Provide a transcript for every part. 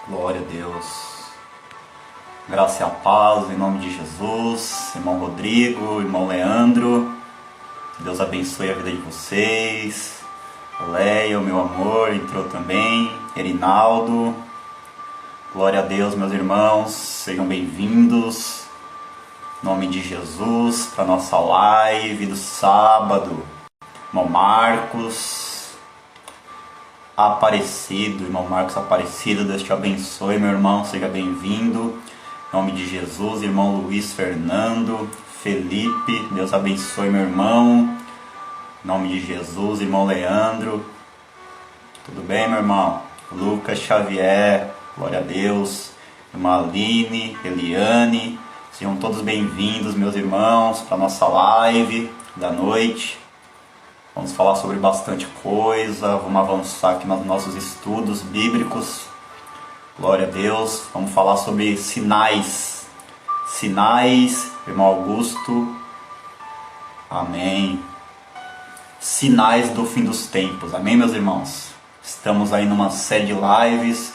Glória a Deus. Graça e a paz em nome de Jesus. Irmão Rodrigo, irmão Leandro, que Deus abençoe a vida de vocês. Leia, o meu amor, entrou também. Erinaldo. Glória a Deus, meus irmãos. Sejam bem-vindos. Em nome de Jesus, para a nossa live do sábado. Irmão Marcos Aparecido, irmão Marcos Aparecido, Deus te abençoe, meu irmão, seja bem-vindo. Em nome de Jesus, irmão Luiz Fernando, Felipe, Deus abençoe, meu irmão. Em nome de Jesus, irmão Leandro, tudo bem, meu irmão? Lucas Xavier, glória a Deus. Irmã Aline, Eliane, sejam todos bem-vindos, meus irmãos, para a nossa live da noite. Vamos falar sobre bastante coisa, vamos avançar aqui nos nossos estudos bíblicos. Glória a Deus. Vamos falar sobre sinais. Sinais, irmão Augusto. Amém. Sinais do fim dos tempos. Amém, meus irmãos? Estamos aí numa série de lives.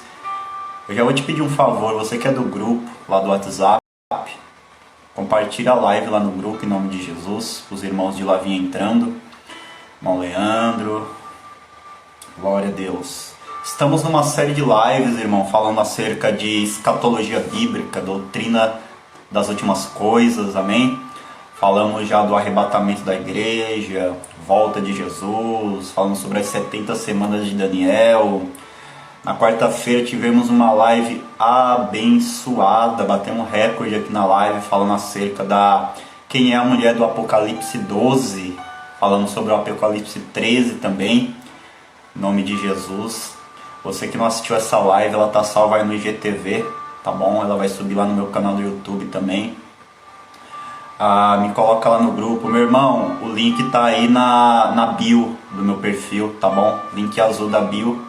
Eu já vou te pedir um favor, você que é do grupo lá do WhatsApp, compartilha a live lá no grupo em nome de Jesus, os irmãos de lá vinham entrando. Irmão Leandro, glória a Deus. Estamos numa série de lives, irmão, falando acerca de escatologia bíblica, doutrina das últimas coisas, amém? Falamos já do arrebatamento da igreja, volta de Jesus, falamos sobre as 70 semanas de Daniel. Na quarta-feira tivemos uma live abençoada, batemos um recorde aqui na live, falando acerca da quem é a mulher do Apocalipse 12, falando sobre o Apocalipse 13 também, em nome de Jesus. Você que não assistiu essa live, ela está salva aí no IGTV, tá bom? Ela vai subir lá no meu canal do YouTube também. Me coloca lá no grupo. Meu irmão, o link está aí na bio do meu perfil, tá bom? Link azul da bio,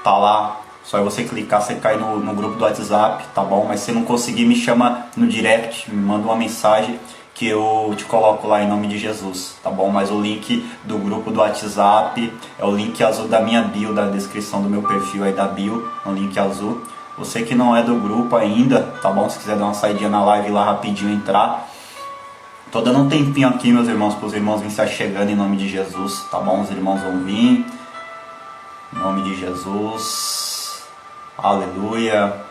tá lá. Só é você clicar, você cai no grupo do WhatsApp, tá bom? Mas se não conseguir, me chama no direct, me manda uma mensagem que eu te coloco lá em nome de Jesus, tá bom? Mas o link do grupo do WhatsApp é o link azul da minha bio, da descrição do meu perfil aí da bio, o link azul. Você que não é do grupo ainda, tá bom? Se quiser dar uma saidinha na live lá rapidinho, entrar. Tô dando um tempinho aqui, meus irmãos, para os irmãos virem estar chegando em nome de Jesus, tá bom? Os irmãos vão vir, em nome de Jesus, aleluia.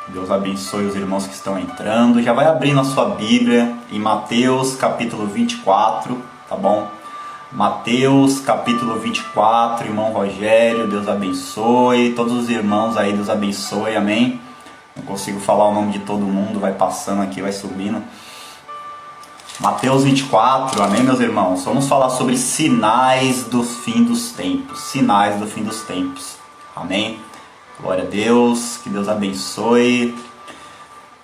Deus abençoe os irmãos que estão entrando. Já vai abrindo a sua Bíblia em Mateus capítulo 24, tá bom? Mateus capítulo 24, irmão Rogério, Deus abençoe. Todos os irmãos aí, Deus abençoe, amém? Não consigo falar o nome de todo mundo, vai passando aqui, vai subindo. Mateus 24, amém, meus irmãos? Vamos falar sobre sinais do fim dos tempos. Sinais do fim dos tempos, amém? Glória a Deus, que Deus abençoe.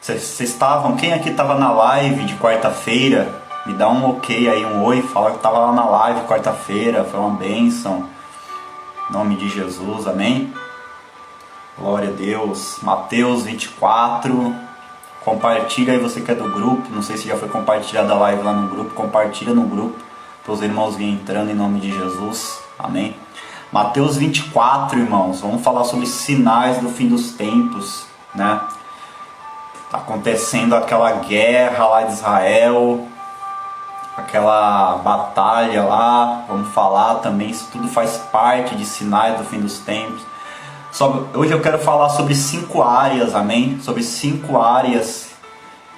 Vocês estavam, quem aqui estava na live de quarta-feira? Me dá um ok aí, um oi, fala que estava lá na live quarta-feira, foi uma bênção. Em nome de Jesus, amém? Glória a Deus. Mateus 24, compartilha aí você que é do grupo, não sei se já foi compartilhada a live lá no grupo, compartilha no grupo, para os irmãos virem entrando em nome de Jesus, amém? Mateus 24, irmãos, vamos falar sobre sinais do fim dos tempos, né? Tá acontecendo aquela guerra lá de Israel, aquela batalha lá, vamos falar também, isso tudo faz parte de sinais do fim dos tempos. Hoje eu quero falar sobre 5 áreas, amém? Sobre 5 áreas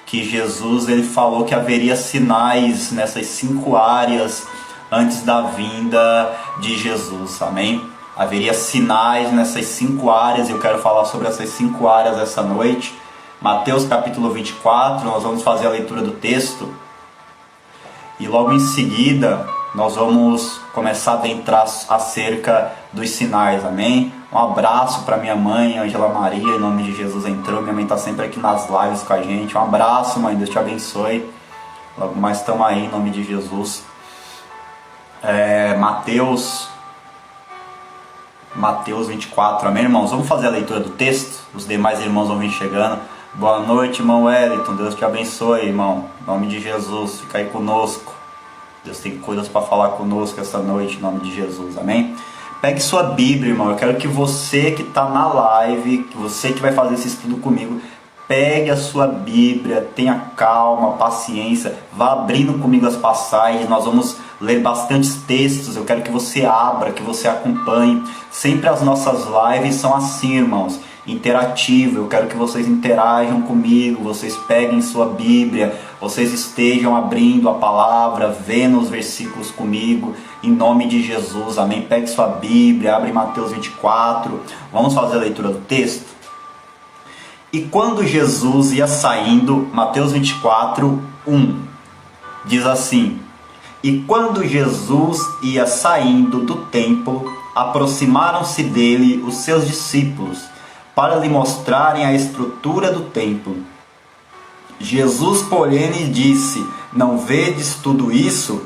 que Jesus ele falou que haveria sinais nessas 5 áreas antes da vinda de Jesus, amém? Haveria sinais nessas 5 áreas, e eu quero falar sobre essas 5 áreas essa noite. Mateus capítulo 24, nós vamos fazer a leitura do texto, e logo em seguida nós vamos começar a adentrar acerca dos sinais, amém? Um abraço para minha mãe, Angela Maria, em nome de Jesus entrou, minha mãe está sempre aqui nas lives com a gente. Um abraço, mãe, Deus te abençoe. Logo mais estamos aí, em nome de Jesus. Mateus 24, amém, irmãos? Vamos fazer a leitura do texto, os demais irmãos vão vir chegando. Boa noite, irmão Wellington, Deus te abençoe, irmão, em nome de Jesus, fica aí conosco. Deus tem coisas para falar conosco essa noite, em nome de Jesus, amém? Pegue sua Bíblia, irmão. Eu quero que você que está na live, que você que vai fazer esse estudo comigo, pegue a sua Bíblia, tenha calma, paciência, vá abrindo comigo as passagens. Nós vamos ler bastantes textos. Eu quero que você abra, que você acompanhe. Sempre as nossas lives são assim, irmãos, interativo. Eu quero que vocês interajam comigo, vocês peguem sua Bíblia, vocês estejam abrindo a palavra, vendo os versículos comigo, em nome de Jesus, amém? Pegue sua Bíblia, abre Mateus 24, vamos fazer a leitura do texto? E quando Jesus ia saindo, Mateus 24, 1, diz assim: e quando Jesus ia saindo do templo, aproximaram-se dele os seus discípulos, para lhe mostrarem a estrutura do templo. Jesus, porém, lhe disse: não vedes tudo isso?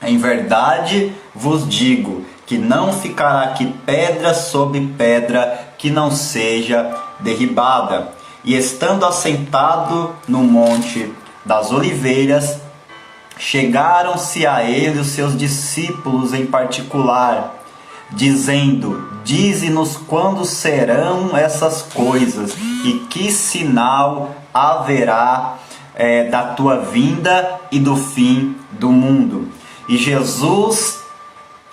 Em verdade vos digo que não ficará aqui pedra sobre pedra que não seja derribada. E estando assentado no monte das oliveiras, chegaram-se a ele os seus discípulos em particular, dizendo: dize-nos quando serão essas coisas e que sinal haverá da tua vinda e do fim do mundo. E Jesus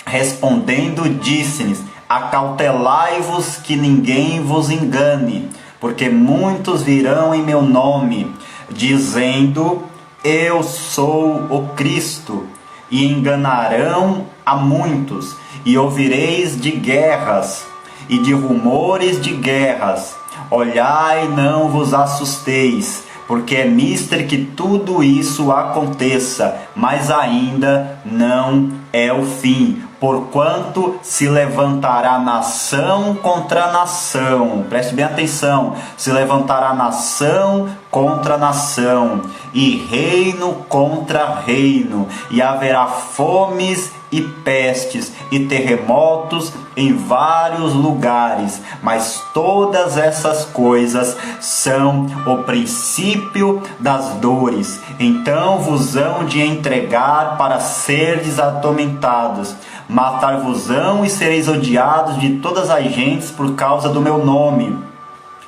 respondendo disse-lhes: acautelai-vos que ninguém vos engane, porque muitos virão em meu nome, dizendo: eu sou o Cristo, e enganarão a muitos. E ouvireis de guerras e de rumores de guerras. Olhai, não vos assusteis, porque é mister que tudo isso aconteça, mas ainda não é o fim. Porquanto se levantará nação contra nação, preste bem atenção, se levantará nação contra nação, e reino contra reino, e haverá fomes e pestes e terremotos em vários lugares, mas todas essas coisas são o princípio das dores. Então vos hão de entregar para serdes atormentados, matar-vos-ão e sereis odiados de todas as gentes por causa do meu nome.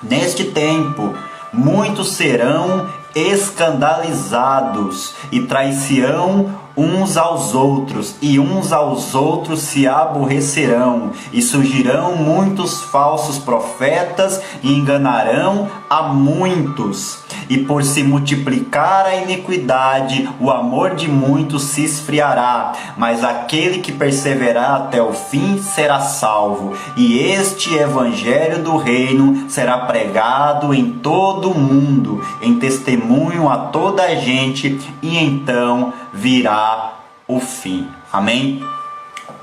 Neste tempo muitos serão escandalizados e trair-se-ão uns aos outros, e uns aos outros se aborrecerão, e surgirão muitos falsos profetas e enganarão a muitos. E por se multiplicar a iniquidade, o amor de muitos se esfriará, mas aquele que perseverar até o fim será salvo. E este evangelho do reino será pregado em todo o mundo, em testemunho a toda a gente, e então virá o fim. Amém?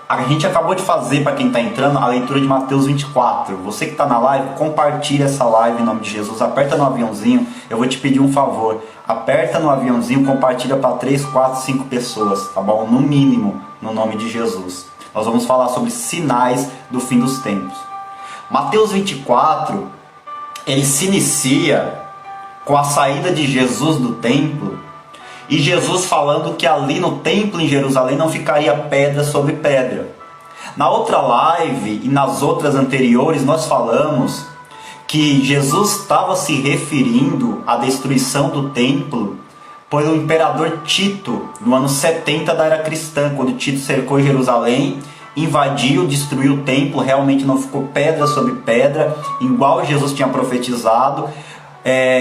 A gente acabou de fazer, para quem está entrando, a leitura de Mateus 24. Você que está na live, compartilha essa live em nome de Jesus. Aperta no aviãozinho. Eu vou te pedir um favor. Aperta no aviãozinho, compartilha para 3, 4, 5 pessoas, tá bom? No mínimo, no nome de Jesus. Nós vamos falar sobre sinais do fim dos tempos. Mateus 24, ele se inicia com a saída de Jesus do templo, e Jesus falando que ali no templo em Jerusalém não ficaria pedra sobre pedra. Na outra live e nas outras anteriores nós falamos que Jesus estava se referindo à destruição do templo pelo imperador Tito, no ano 70 da era cristã, quando Tito cercou Jerusalém, invadiu, destruiu o templo, realmente não ficou pedra sobre pedra, igual Jesus tinha profetizado.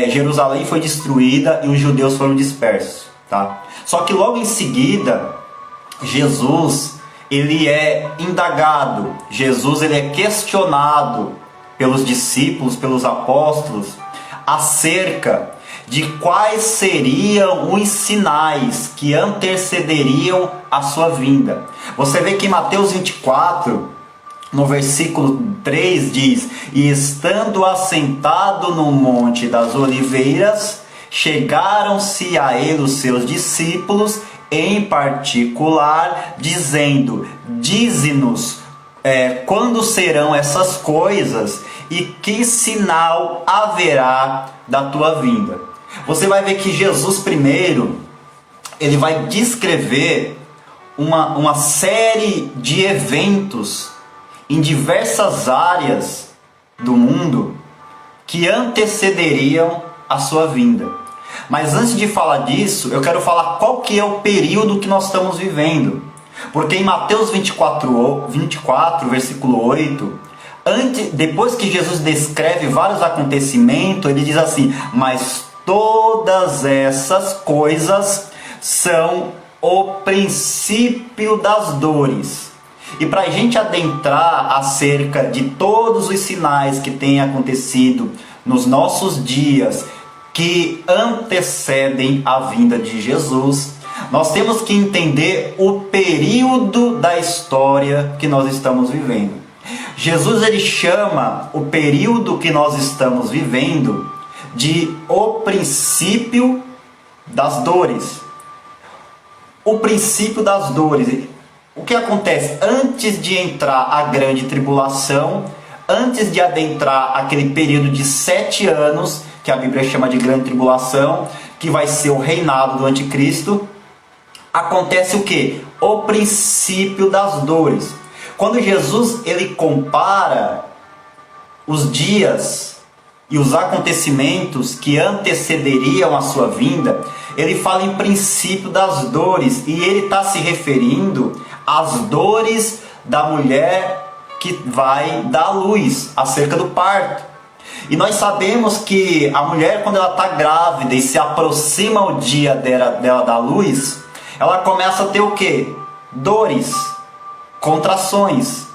Jerusalém foi destruída e os judeus foram dispersos. Tá? Só que logo em seguida, Jesus ele é indagado, Jesus ele é questionado pelos discípulos, pelos apóstolos, acerca de quais seriam os sinais que antecederiam a sua vinda. Você vê que em Mateus 24, no versículo 3 diz: e estando assentado no monte das oliveiras, chegaram-se a ele os seus discípulos em particular, dizendo: dize-nos quando serão essas coisas e que sinal haverá da tua vinda. Você vai ver que Jesus primeiro, ele vai descrever uma série de eventos em diversas áreas do mundo que antecederiam a sua vinda. Mas antes de falar disso, eu quero falar qual que é o período que nós estamos vivendo. Porque em Mateus 24, versículo 8, depois que Jesus descreve vários acontecimentos, ele diz assim: mas todas essas coisas são o princípio das dores. E para a gente adentrar acerca de todos os sinais que têm acontecido nos nossos dias, que antecedem a vinda de Jesus, nós temos que entender o período da história que nós estamos vivendo. Jesus, ele chama o período que nós estamos vivendo de o princípio das dores. O princípio das dores. O que acontece? Antes de entrar a grande tribulação, antes de adentrar aquele período de 7 anos, que a Bíblia chama de grande tribulação, que vai ser o reinado do anticristo, acontece o quê? O princípio das dores. Quando Jesus ele compara os dias e os acontecimentos que antecederiam a sua vinda, ele fala em princípio das dores, e ele está se referindo às dores da mulher que vai dar à luz, acerca do parto. E nós sabemos que a mulher, quando ela está grávida e se aproxima o dia dela dar luz, ela começa a ter o quê? Dores, contrações.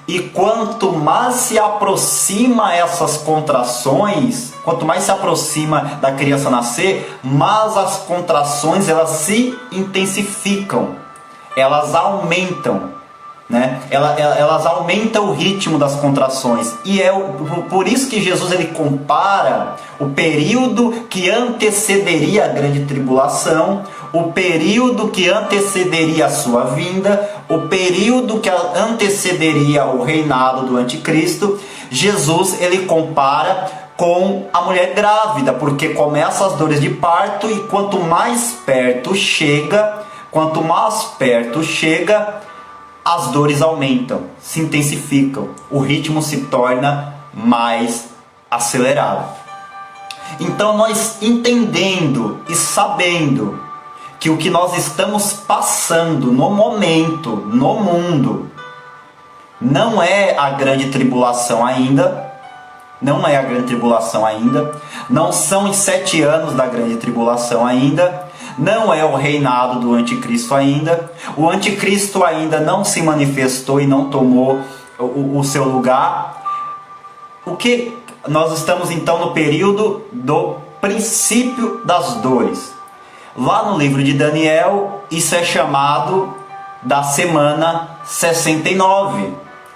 E quanto mais se aproxima essas contrações, quanto mais se aproxima da criança nascer, mais as contrações elas se intensificam, elas aumentam, né? Elas aumentam o ritmo das contrações. E é por isso que Jesus ele compara o período que antecederia a grande tribulação, o período que antecederia a sua vinda, o período que antecederia o reinado do anticristo. Jesus ele compara com a mulher grávida, porque começam as dores de parto, e quanto mais perto chega, as dores aumentam, se intensificam, o ritmo se torna mais acelerado. Então nós entendendo e sabendo que o que nós estamos passando no momento, no mundo, não é a grande tribulação ainda, não são os 7 anos da grande tribulação ainda, não é o reinado do anticristo ainda, o anticristo ainda não se manifestou e não tomou o seu lugar. O que nós estamos então no período do princípio das dores. Lá no livro de Daniel, isso é chamado da semana 69,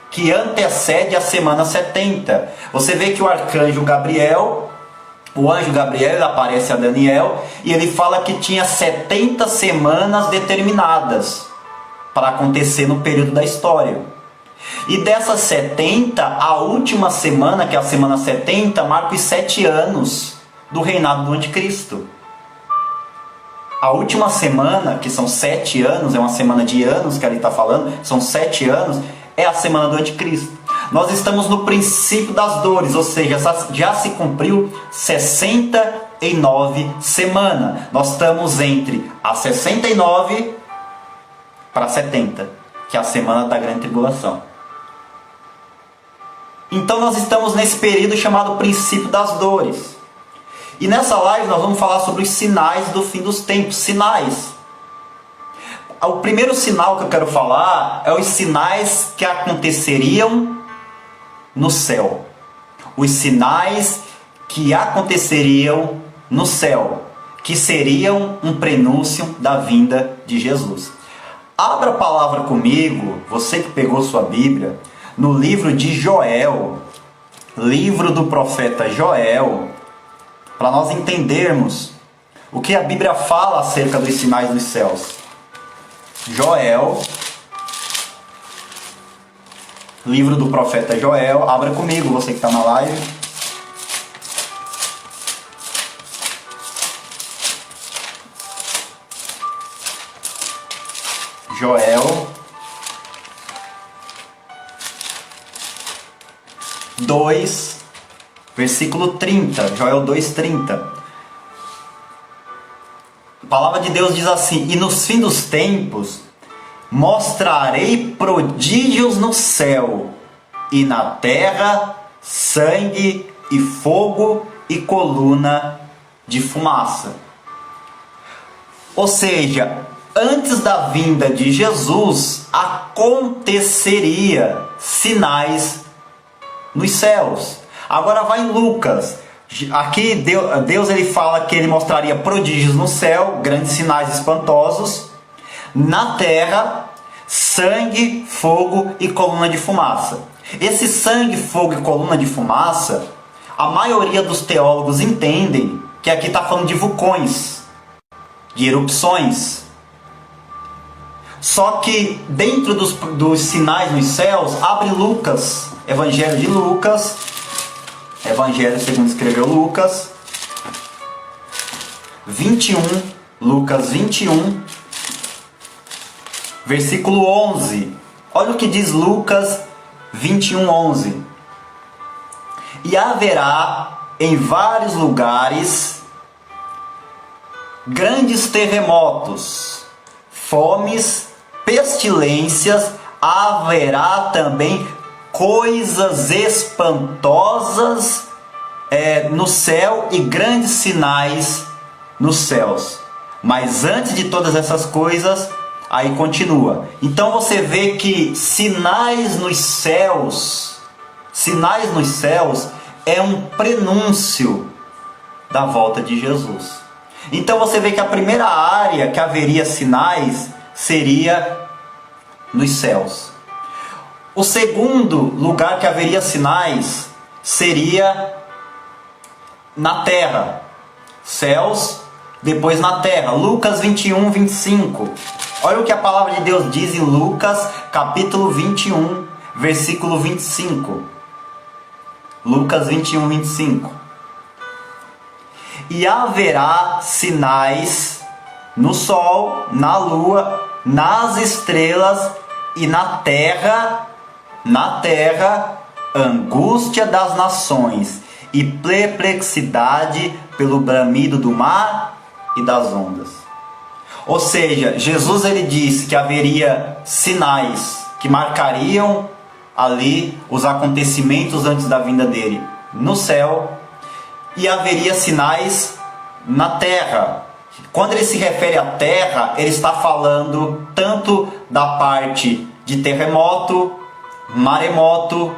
que antecede a semana 70. Você vê que o anjo Gabriel ele aparece a Daniel e ele fala que tinha 70 semanas determinadas para acontecer no período da história. E dessas 70, a última semana, que é a semana 70, marca os 7 anos do reinado do anticristo. A última semana, que são 7 anos, é uma semana de anos que ele está falando, são 7 anos, é a semana do anticristo. Nós estamos no princípio das dores, ou seja, já se cumpriu 69 semanas. Nós estamos entre a 69 para 70, que é a semana da grande tribulação. Então nós estamos nesse período chamado princípio das dores. E nessa live nós vamos falar sobre os sinais do fim dos tempos. Sinais. O primeiro sinal que eu quero falar é os sinais que aconteceriam no céu. Os sinais que aconteceriam no céu, que seriam um prenúncio da vinda de Jesus. Abra a palavra comigo, você que pegou sua Bíblia, no livro de Joel, livro do profeta Joel, para nós entendermos o que a Bíblia fala acerca dos sinais dos céus. Joel, livro do profeta Joel, abra comigo, você que está na live. Joel, 2, versículo 30. Joel 2:30. A palavra de Deus diz assim: e nos fins dos tempos mostrarei prodígios no céu e na terra, sangue e fogo e coluna de fumaça. Ou seja, antes da vinda de Jesus, aconteceria sinais nos céus. Agora vai em Lucas. Aqui Deus ele fala que ele mostraria prodígios no céu, grandes sinais espantosos. Na terra, sangue, fogo e coluna de fumaça. Esse sangue, fogo e coluna de fumaça, a maioria dos teólogos entendem que aqui está falando de vulcões, de erupções. Só que dentro dos sinais nos céus, abre Lucas, Evangelho de Lucas, Evangelho segundo escreveu Lucas, 21, Lucas 21, versículo 11. Olha o que diz Lucas 21, 11. E haverá em vários lugares grandes terremotos, fomes, pestilências, haverá também coisas espantosas no céu e grandes sinais nos céus. Mas antes de todas essas coisas, aí continua. Então você vê que sinais nos céus é um prenúncio da volta de Jesus. Então você vê que a primeira área que haveria sinais seria nos céus. O segundo lugar que haveria sinais seria na terra. Céus, depois na terra. Lucas 21, 25. Olha o que a palavra de Deus diz em Lucas capítulo 21, versículo 25. Lucas 21, 25. E haverá sinais no sol, na lua, nas estrelas e na terra, angústia das nações e perplexidade pelo bramido do mar e das ondas. Ou seja, Jesus ele disse que haveria sinais que marcariam ali os acontecimentos antes da vinda dele no céu, e haveria sinais na terra. Quando ele se refere à terra, ele está falando tanto da parte de terremoto, maremoto,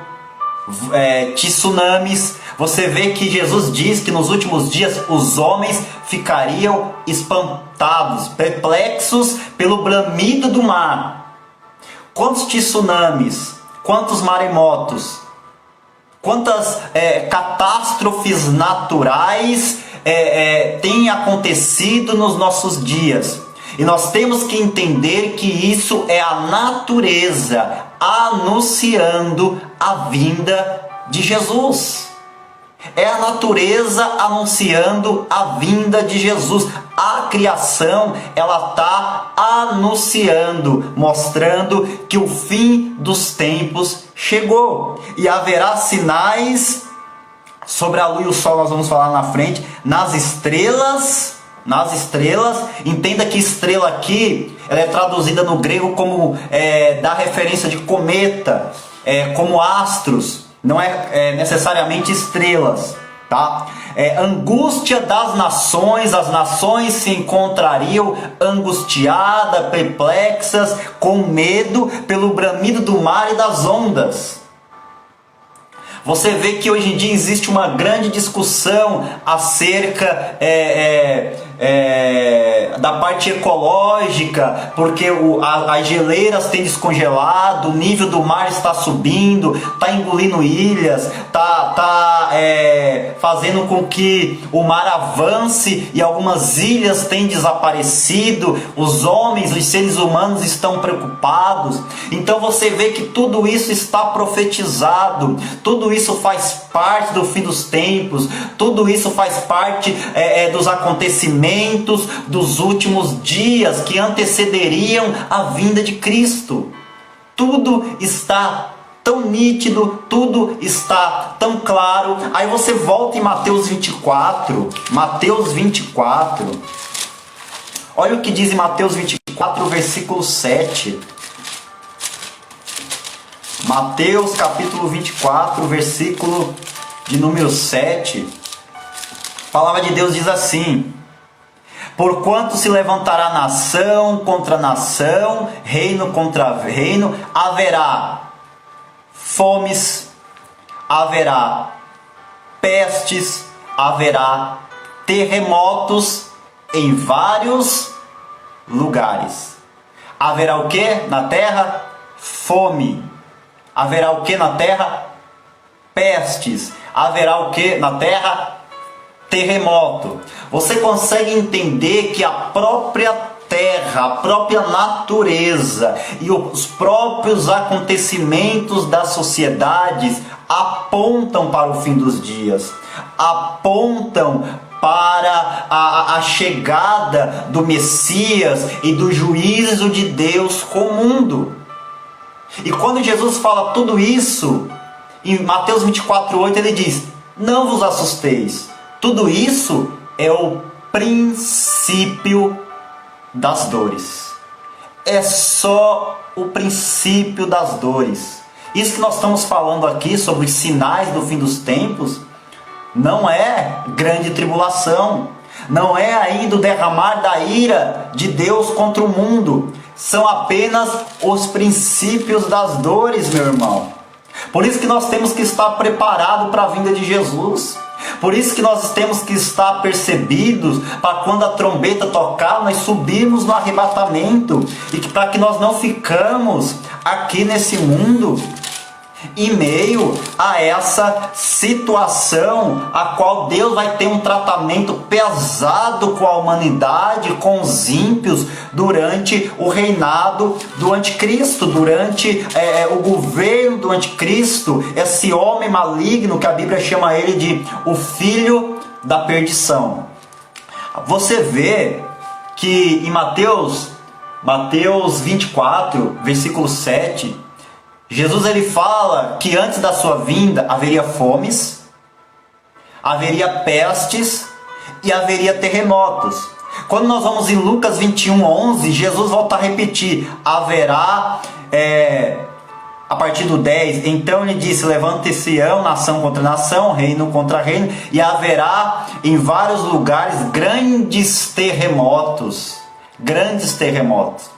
tsunamis. Você vê que Jesus diz que nos últimos dias os homens ficariam espantados, perplexos pelo bramido do mar. Quantos tsunamis, quantos maremotos, quantas catástrofes naturais têm acontecido nos nossos dias. E nós temos que entender que isso é a natureza anunciando a vinda de Jesus. É a natureza anunciando a vinda de Jesus. A criação, ela está anunciando, mostrando que o fim dos tempos chegou. E haverá sinais sobre a lua e o sol, nós vamos falar na frente, nas estrelas. Entenda que estrela aqui, ela é traduzida no grego como da referência de cometa, como astros. Não é necessariamente estrelas, tá? Angústia das nações, as nações se encontrariam angustiadas, perplexas, com medo pelo bramido do mar e das ondas. Você vê que hoje em dia existe uma grande discussão acerca da parte ecológica, porque as geleiras têm descongelado, o nível do mar está subindo, está engolindo ilhas, está fazendo com que o mar avance e algumas ilhas têm desaparecido. Os homens, os seres humanos estão preocupados. Então você vê que tudo isso está profetizado, tudo isso faz parte do fim dos tempos, tudo isso faz parte dos acontecimentos dos últimos dias que antecederiam a vinda de Cristo. Tudo está tão nítido, tudo está tão claro. Aí você volta em Mateus 24, olha o que diz em Mateus 24, versículo 7. Mateus capítulo 24, versículo de número 7. A palavra de Deus diz assim: porquanto se levantará nação contra nação, reino contra reino, haverá fomes, haverá pestes, haverá terremotos em vários lugares. Haverá o que na terra? Fome. Haverá o que na terra? Pestes. Haverá o que na terra? Terremoto. Você consegue entender que a própria terra, a própria natureza e os próprios acontecimentos das sociedades apontam para o fim dos dias, apontam para a chegada do Messias e do juízo de Deus com o mundo. E quando Jesus fala tudo isso, em Mateus 24:8 ele diz: não vos assusteis, tudo isso é o princípio das dores. É só o princípio das dores. Isso que nós estamos falando aqui sobre os sinais do fim dos tempos não é grande tribulação, não é aí do derramar da ira de Deus contra o mundo. São apenas os princípios das dores, meu irmão. Por isso que nós temos que estar preparados para a vinda de Jesus. Por isso que nós temos que estar percebidos para quando a trombeta tocar, nós subirmos no arrebatamento. E para que nós não ficamos aqui nesse mundo em meio a essa situação a qual Deus vai ter um tratamento pesado com a humanidade, com os ímpios, durante o reinado do anticristo, durante o governo do anticristo, esse homem maligno que a Bíblia chama ele de o filho da perdição. Você vê que em Mateus 24, versículo 7, Jesus ele fala que antes da sua vinda haveria fomes, haveria pestes e haveria terremotos. Quando nós vamos em Lucas 21:11, Jesus volta a repetir: haverá, a partir do 10, então ele disse: levante-se-ão nação contra nação, reino contra reino, e haverá em vários lugares grandes terremotos. Grandes terremotos.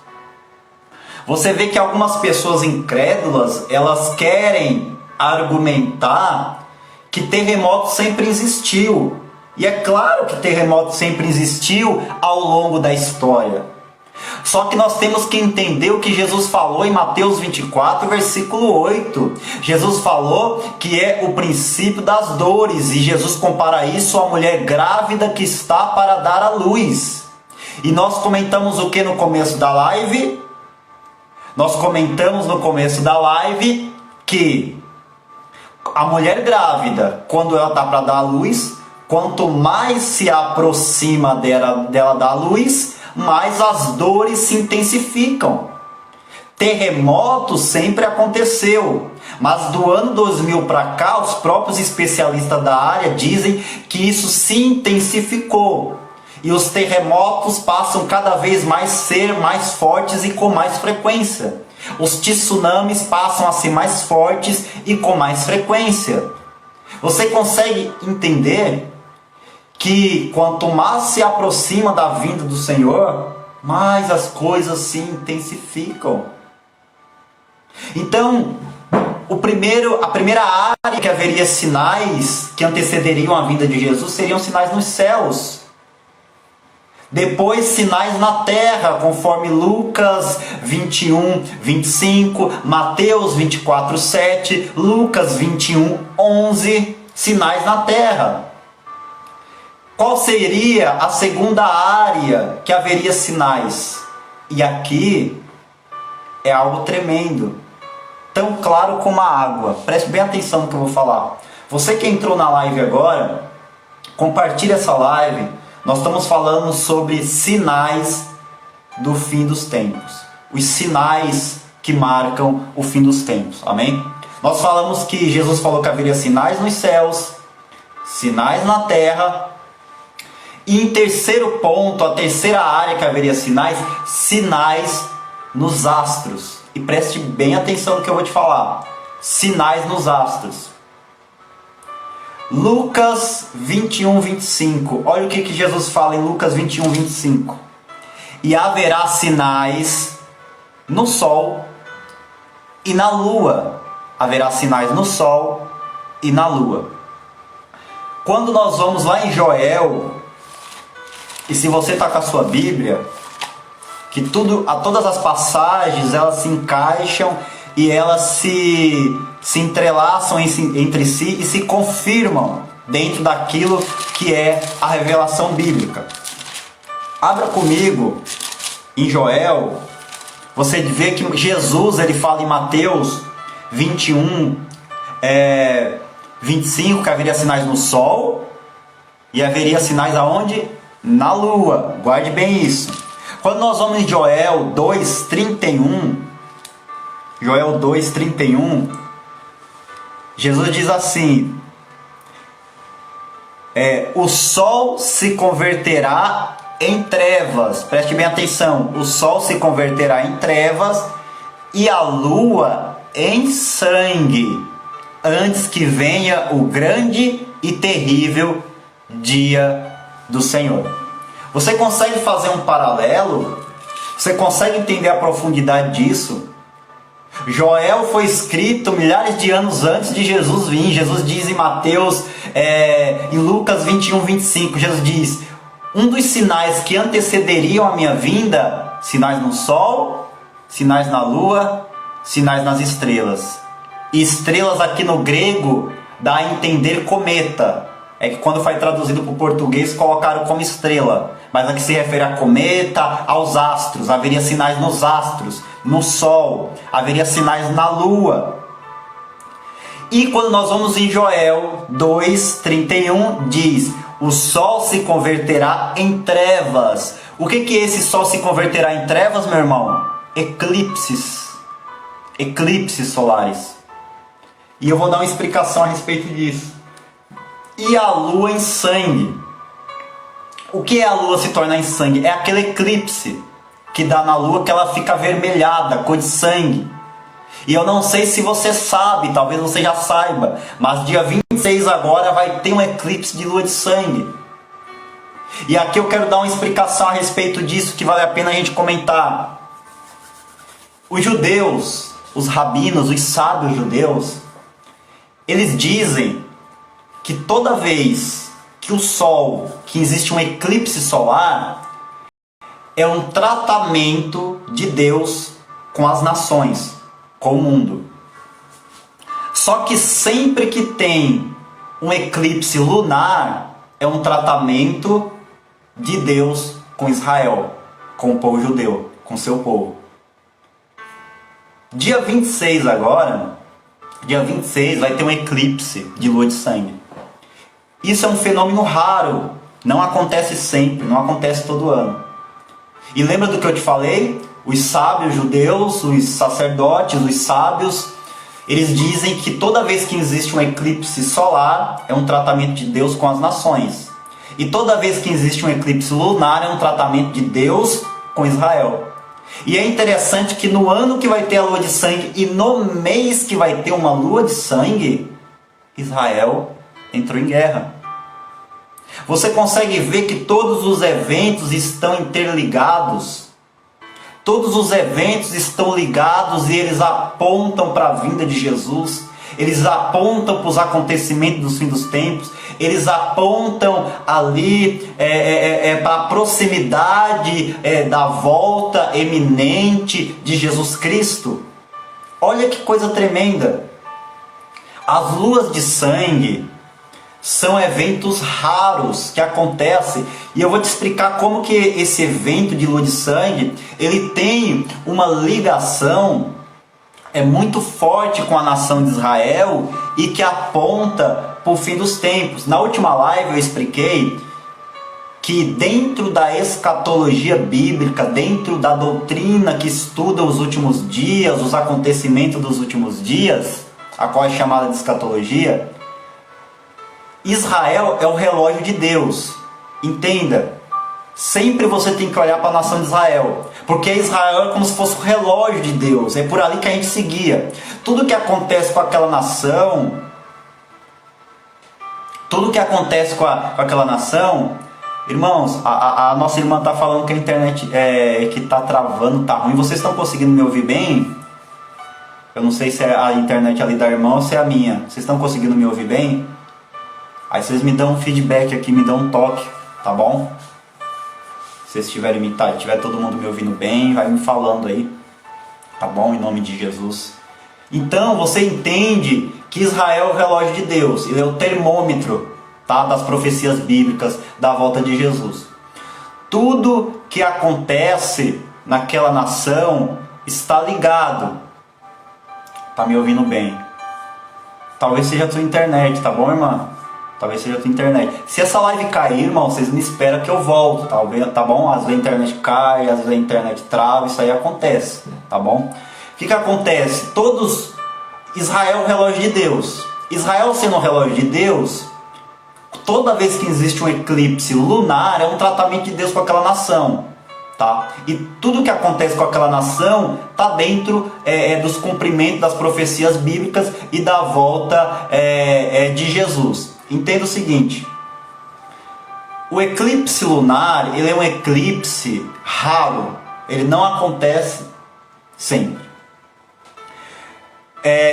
Você vê que algumas pessoas incrédulas, elas querem argumentar que terremoto sempre existiu. E é claro que terremoto sempre existiu ao longo da história. Só que nós temos que entender o que Jesus falou em Mateus 24, versículo 8. Jesus falou que é o princípio das dores. E Jesus compara isso à mulher grávida que está para dar à luz. E nós comentamos o que no começo da live? Nós comentamos no começo da live que a mulher grávida, quando ela está para dar à luz, quanto mais se aproxima dela dar à luz, mais as dores se intensificam. Terremoto sempre aconteceu, mas do ano 2000 para cá, os próprios especialistas da área dizem que isso se intensificou. E os terremotos passam cada vez mais a ser mais fortes e com mais frequência. Os tsunamis passam a ser mais fortes e com mais frequência. Você consegue entender que quanto mais se aproxima da vinda do Senhor, mais as coisas se intensificam. Então, a primeira área que haveria sinais que antecederiam a vinda de Jesus seriam sinais nos céus. Depois sinais na terra, conforme Lucas 21:25, Mateus 24:7, Lucas 21:11, sinais na terra. Qual seria a segunda área que haveria sinais? E aqui é algo tremendo, tão claro como a água. Preste bem atenção no que eu vou falar. Você que entrou na live agora, compartilhe essa live. Nós estamos falando sobre sinais do fim dos tempos. Os sinais que marcam o fim dos tempos. Amém? Nós falamos que Jesus falou que haveria sinais nos céus, sinais na terra. E em terceiro ponto, a terceira área que haveria sinais, sinais nos astros. E preste bem atenção no que eu vou te falar. Sinais nos astros. Lucas 21, 25. Olha o que Jesus fala em Lucas 21, 25. E haverá sinais no sol e na lua. Haverá sinais no sol e na lua. Quando nós vamos lá em Joel, e se você está com a sua Bíblia, que todas as passagens elas se encaixam e elas se entrelaçam entre si e se confirmam dentro daquilo que é a revelação bíblica. Abra comigo em Joel, você vê que Jesus ele fala em Mateus 21, 25, que haveria sinais no sol e haveria sinais aonde? Na lua. Guarde bem isso. Quando nós vamos em Joel 2:31, Joel 2:31, Jesus diz assim: o sol se converterá em trevas. Preste bem atenção. O sol se converterá em trevas e a lua em sangue, antes que venha o grande e terrível dia do Senhor. Você consegue fazer um paralelo? Você consegue entender a profundidade disso? Joel foi escrito milhares de anos antes de Jesus vir. Jesus diz em Mateus, em Lucas 21, 25, Jesus diz: um dos sinais que antecederiam a minha vinda, sinais no sol, sinais na lua, sinais nas estrelas. E estrelas aqui no grego dá a entender cometa. É que quando foi traduzido para o português colocaram como estrela, mas aqui se refere a cometa, aos astros. Haveria sinais nos astros, no sol, haveria sinais na lua. E quando nós vamos em Joel 2:31, diz: o sol se converterá em trevas. O que é esse sol se converterá em trevas, meu irmão? Eclipses solares. E eu vou dar uma explicação a respeito disso. E a lua em sangue. O que é a lua se tornar em sangue? É aquele eclipse que dá na lua, que ela fica avermelhada, cor de sangue. E eu não sei se você sabe, talvez você já saiba, mas dia 26 agora vai ter um eclipse de lua de sangue. E aqui eu quero dar uma explicação a respeito disso, que vale a pena a gente comentar. Os judeus, os rabinos, os sábios judeus, eles dizem que toda vez que o sol, que existe um eclipse solar, é um tratamento de Deus com as nações, com o mundo. Só que sempre que tem um eclipse lunar, é um tratamento de Deus com Israel, com o povo judeu, com seu povo. Dia 26 agora, dia 26 vai ter um eclipse de lua de sangue. Isso é um fenômeno raro, não acontece sempre, não acontece todo ano. E lembra do que eu te falei? Os sábios judeus, os sacerdotes, os sábios, eles dizem que toda vez que existe um eclipse solar, é um tratamento de Deus com as nações. E toda vez que existe um eclipse lunar, é um tratamento de Deus com Israel. E é interessante que no ano que vai ter a lua de sangue e no mês que vai ter uma lua de sangue, Israel entrou em guerra. Você consegue ver que todos os eventos estão interligados. Todos os eventos estão ligados e eles apontam para a vinda de Jesus. Eles apontam para os acontecimentos dos fins dos tempos. Eles apontam ali para a proximidade da volta eminente de Jesus Cristo. Olha que coisa tremenda. As luas de sangue são eventos raros que acontecem, e eu vou te explicar como que esse evento de lua de sangue, ele tem uma ligação muito forte com a nação de Israel e que aponta para o fim dos tempos. Na última live eu expliquei que dentro da escatologia bíblica, dentro da doutrina que estuda os últimos dias, os acontecimentos dos últimos dias, a qual é chamada de escatologia, Israel é o relógio de Deus. Entenda, sempre você tem que olhar para a nação de Israel, porque Israel é como se fosse o relógio de Deus, é por ali que a gente seguia. Tudo que acontece com aquela nação, aquela nação, irmãos, a nossa irmã está falando que a internet que está travando, está ruim. Vocês estão conseguindo me ouvir bem? Eu não sei se é a internet ali da irmã ou se é a minha. Vocês estão conseguindo me ouvir bem? Aí vocês me dão um feedback aqui, me dão um toque, tá bom? Se vocês tiver todo mundo me ouvindo bem, vai me falando aí, tá bom? Em nome de Jesus. Então você entende que Israel é o relógio de Deus, ele é o termômetro, tá, das profecias bíblicas da volta de Jesus. Tudo que acontece naquela nação está ligado. Tá me ouvindo bem? Talvez seja a tua internet, tá bom, irmã? Talvez seja a tua internet. Se essa live cair, irmão, vocês me esperam que eu volto, tá bom? Às vezes a internet cai, às vezes a internet trava, isso aí acontece, tá bom? O que acontece? Israel é o relógio de Deus. Israel sendo o relógio de Deus, toda vez que existe um eclipse lunar, é um tratamento de Deus com aquela nação, tá? E tudo que acontece com aquela nação está dentro dos cumprimentos das profecias bíblicas e da volta de Jesus. Entenda o seguinte: o eclipse lunar, ele é um eclipse raro, ele não acontece sempre.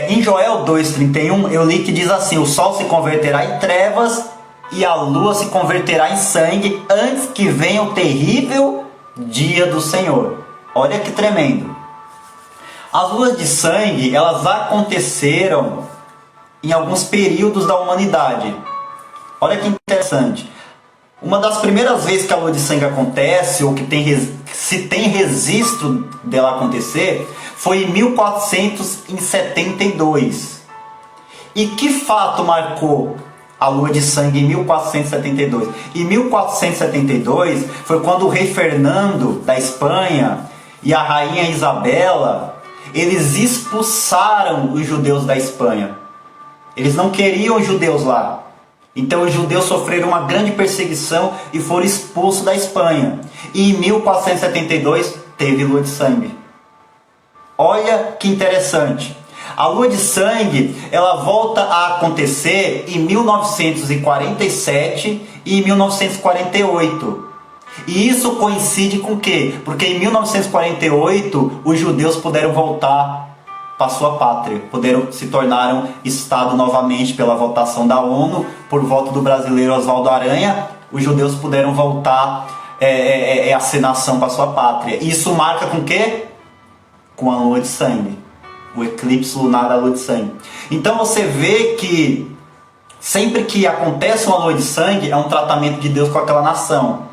Em Joel 2,31 eu li que diz assim: o sol se converterá em trevas e a lua se converterá em sangue antes que venha o terrível dia do Senhor. Olha que tremendo. As luas de sangue, elas aconteceram em alguns períodos da humanidade. Olha que interessante. Uma das primeiras vezes que a lua de sangue acontece, ou que se tem registro dela acontecer, foi em 1472. E que fato marcou a lua de sangue em 1472? Em 1472 foi quando o rei Fernando da Espanha e a rainha Isabela, eles expulsaram os judeus da Espanha. Eles não queriam os judeus lá. Então os judeus sofreram uma grande perseguição e foram expulsos da Espanha. E em 1472 teve lua de sangue. Olha que interessante. A lua de sangue, ela volta a acontecer em 1947 e em 1948. E isso coincide com o quê? Porque em 1948 os judeus puderam voltar para sua pátria, se tornaram Estado novamente pela votação da ONU, por voto do brasileiro Oswaldo Aranha. Os judeus puderam voltar a ser nação para sua pátria. E isso marca com o quê? Com a lua de sangue, o eclipse lunar da lua de sangue. Então você vê que sempre que acontece uma lua de sangue é um tratamento de Deus com aquela nação.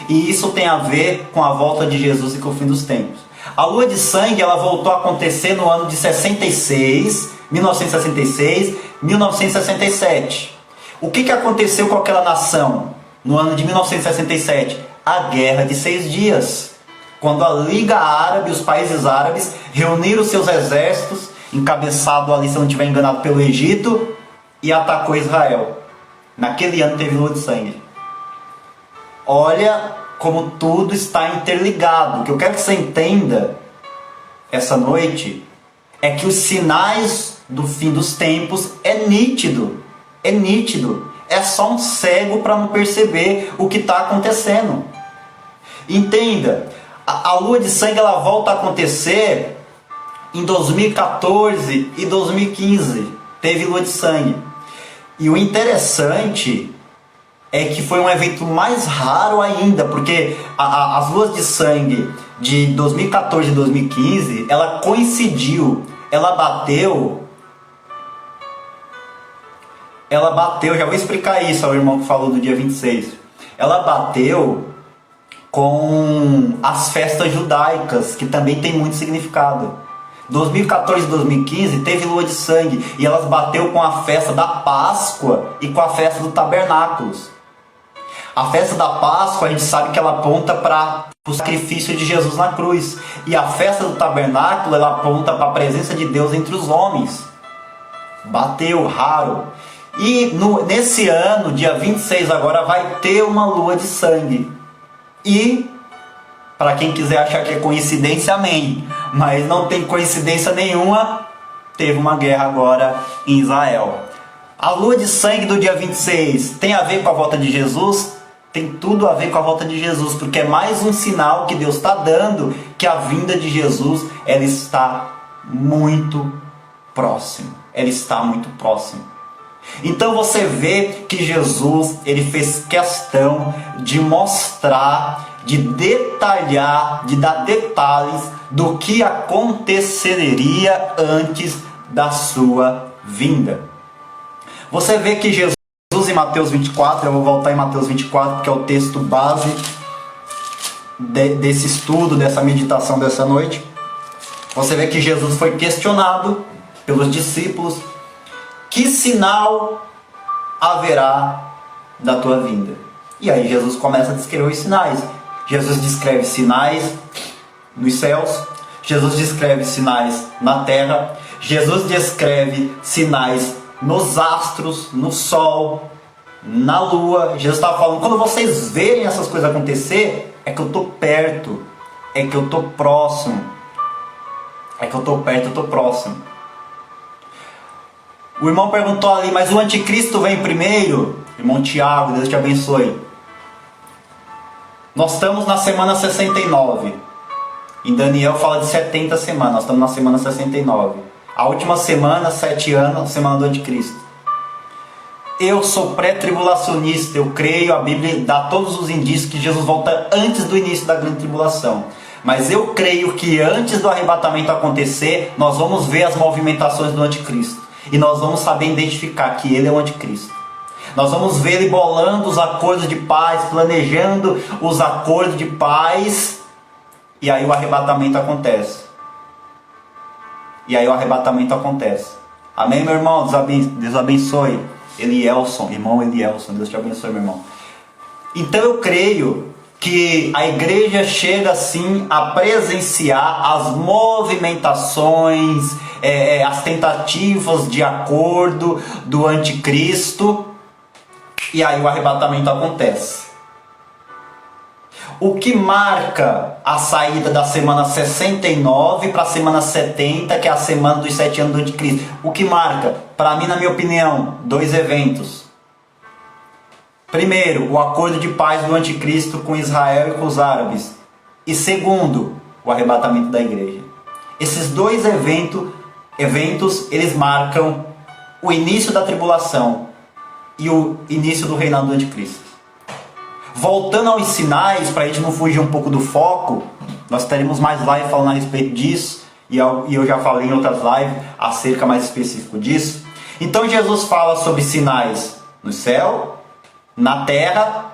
E isso tem a ver com a volta de Jesus e com o fim dos tempos. A lua de sangue, ela voltou a acontecer no ano de 1966, 1967. O que aconteceu com aquela nação no ano de 1967? A Guerra de 6 Dias. Quando a Liga Árabe, os países árabes, reuniram seus exércitos, encabeçado ali, se eu não estiver enganado, pelo Egito, e atacou Israel. Naquele ano teve lua de sangue. Olha como tudo está interligado. O que eu quero que você entenda essa noite é que os sinais do fim dos tempos é nítido. É nítido. É só um cego para não perceber o que está acontecendo. Entenda, a lua de sangue ela volta a acontecer em 2014 e 2015. Teve lua de sangue. E o interessante é que foi um evento mais raro ainda, porque as luas de sangue de 2014 e 2015, ela coincidiu, ela bateu, já vou explicar isso ao irmão que falou do dia 26, ela bateu com as festas judaicas, que também tem muito significado. 2014 e 2015 teve lua de sangue, e elas bateu com a festa da Páscoa e com a festa do Tabernáculos. A festa da Páscoa, a gente sabe que ela aponta para o sacrifício de Jesus na cruz. E a festa do Tabernáculo, ela aponta para a presença de Deus entre os homens. Bateu raro. E nesse ano, dia 26 agora, vai ter uma lua de sangue. E, para quem quiser achar que é coincidência, amém. Mas não tem coincidência nenhuma, teve uma guerra agora em Israel. A lua de sangue do dia 26 tem a ver com a volta de Jesus? Tem tudo a ver com a volta de Jesus, porque é mais um sinal que Deus está dando que a vinda de Jesus, ela está muito próxima. Ela está muito próxima. Então você vê que Jesus, ele fez questão de mostrar, de detalhar, de dar detalhes do que aconteceria antes da sua vinda. Você vê que Jesus em Mateus 24, eu vou voltar em Mateus 24, porque é o texto base desse estudo, dessa meditação dessa noite. Você vê que Jesus foi questionado pelos discípulos: que sinal haverá da tua vinda? E aí Jesus começa a descrever os sinais. Jesus descreve sinais nos céus, Jesus descreve sinais na terra, Jesus descreve sinais nos astros, no sol, na lua. Jesus estava falando: quando vocês verem essas coisas acontecer, é que eu estou perto, é que eu estou próximo, é que eu estou perto, eu estou próximo. O irmão perguntou ali: mas o anticristo vem primeiro? Irmão Tiago, Deus te abençoe. Nós estamos na semana 69. Em Daniel fala de 70 semanas, nós estamos na semana 69. A última semana, 7 anos, a semana do anticristo. Eu sou pré-tribulacionista, eu creio, a Bíblia dá todos os indícios que Jesus volta antes do início da grande tribulação. Mas eu creio que antes do arrebatamento acontecer, nós vamos ver as movimentações do anticristo. E nós vamos saber identificar que ele é o anticristo. Nós vamos ver ele bolando os acordos de paz, planejando os acordos de paz. E aí o arrebatamento acontece. E aí o arrebatamento acontece. Amém, meu irmão? Deus abençoe. Elielson, irmão Elielson, Deus te abençoe, meu irmão. Então eu creio que a igreja chega assim a presenciar as movimentações, as tentativas de acordo do anticristo, e aí o arrebatamento acontece. O que marca a saída da semana 69 para a semana 70, que é a semana dos 7 anos do anticristo? O que marca? Para mim, na minha opinião, 2 eventos. Primeiro, o acordo de paz do anticristo com Israel e com os árabes. E segundo, o arrebatamento da igreja. Esses 2 eventos, eles marcam o início da tribulação e o início do reinado do anticristo. Voltando aos sinais, para a gente não fugir um pouco do foco, nós teremos mais live falando a respeito disso, e eu já falei em outras lives acerca mais específico disso. Então Jesus fala sobre sinais no céu, na terra,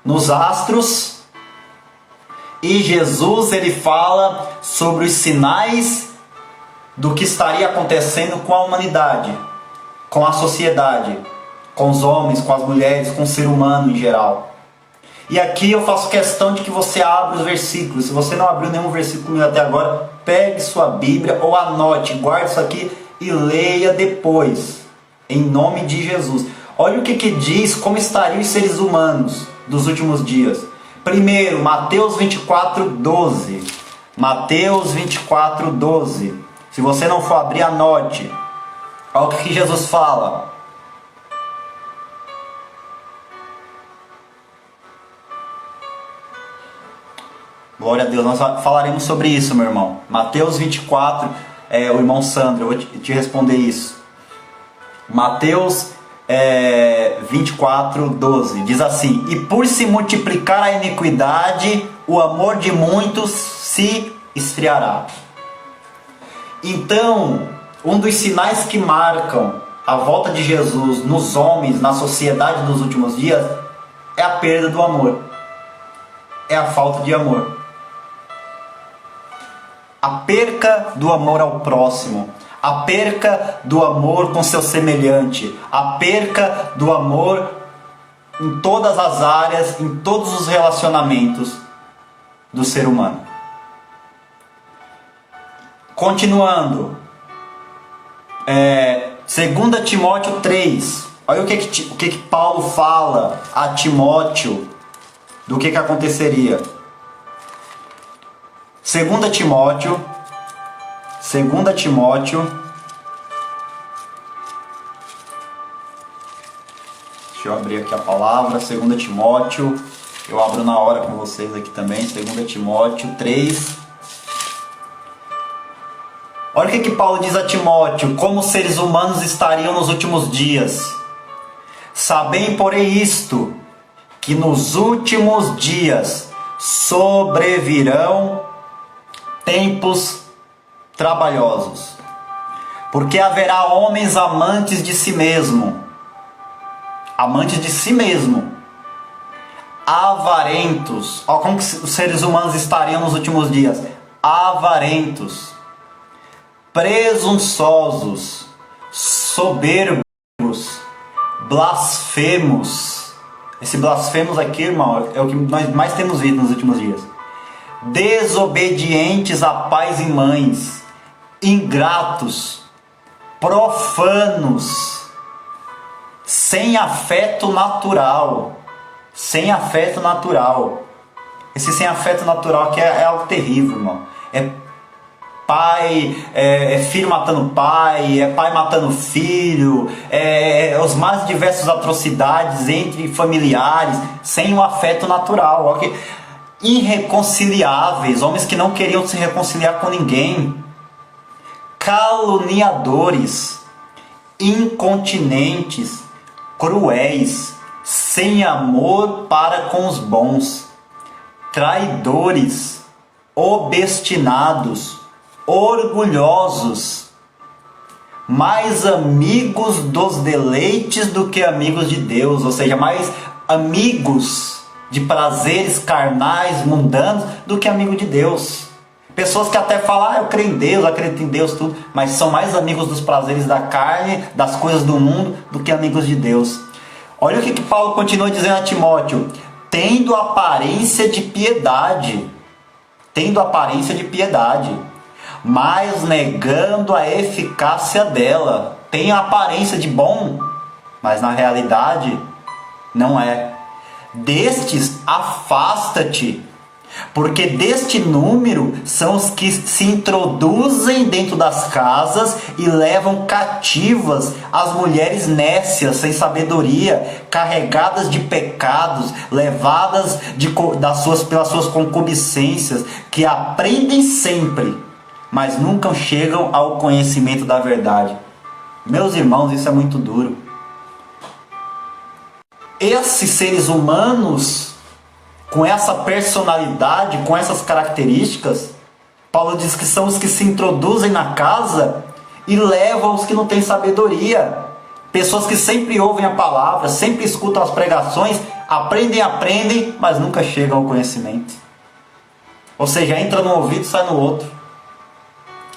nos astros, e Jesus ele fala sobre os sinais do que estaria acontecendo com a humanidade, com a sociedade, com os homens, com as mulheres, com o ser humano em geral. E aqui eu faço questão de que você abra os versículos. Se você não abriu nenhum versículo até agora, pegue sua Bíblia ou anote, guarde isso aqui e leia depois, em nome de Jesus. Olha o que diz como estariam os seres humanos dos últimos dias. Primeiro, Mateus 24, 12. Mateus 24, 12. Se você não for abrir, anote. Olha o que Jesus fala. Glória a Deus, nós falaremos sobre isso, meu irmão. Mateus 24, o irmão Sandro, eu vou te responder isso. Mateus 24, 12, diz assim: e por se multiplicar a iniquidade, o amor de muitos se esfriará. Então, um dos sinais que marcam a volta de Jesus nos homens, na sociedade dos últimos dias, é a perda do amor. É a falta de amor. A perca do amor ao próximo, a perca do amor com seu semelhante, a perca do amor em todas as áreas, em todos os relacionamentos do ser humano. Continuando, 2 Timóteo 3. Olha o que Paulo fala a Timóteo do que aconteceria. 2 Timóteo. Deixa eu abrir aqui a palavra. 2 Timóteo. Eu abro na hora com vocês aqui também. 2 Timóteo 3. Olha o que Paulo diz a Timóteo. Como os seres humanos estariam nos últimos dias. Sabem, porém, isto, que nos últimos dias sobrevirão tempos trabalhosos, porque haverá homens amantes de si mesmo, avarentos. Olha como que os seres humanos estariam nos últimos dias: avarentos, presunçosos, soberbos, blasfemos. Esse blasfemos aqui, irmão, é o que nós mais temos visto nos últimos dias. Desobedientes a pais e mães, ingratos, profanos, sem afeto natural. Sem afeto natural. Esse sem afeto natural aqui é algo terrível, irmão. É pai, é filho matando pai, é pai matando filho, os mais diversas atrocidades entre familiares, sem o afeto natural. Okay? Irreconciliáveis, homens que não queriam se reconciliar com ninguém, caluniadores, incontinentes, cruéis, sem amor para com os bons, traidores, obstinados, orgulhosos, mais amigos dos deleites do que amigos de Deus, ou seja, mais amigos de prazeres carnais, mundanos, do que amigo de Deus. Pessoas que até falam, eu creio em Deus, acredito em Deus, tudo, mas são mais amigos dos prazeres da carne, das coisas do mundo, do que amigos de Deus. Olha o que Paulo continua dizendo a Timóteo: tendo aparência de piedade, mas negando a eficácia dela. Tem a aparência de bom, mas na realidade não é. Destes afasta-te, porque deste número são os que se introduzem dentro das casas e levam cativas as mulheres nécias, sem sabedoria, carregadas de pecados, levadas pelas suas concupiscências, que aprendem sempre, mas nunca chegam ao conhecimento da verdade. Meus irmãos, isso é muito duro. Esses seres humanos, com essa personalidade, com essas características, Paulo diz que são os que se introduzem na casa e levam os que não têm sabedoria. Pessoas que sempre ouvem a palavra, sempre escutam as pregações, aprendem, mas nunca chegam ao conhecimento. Ou seja, entra num ouvido e sai no outro.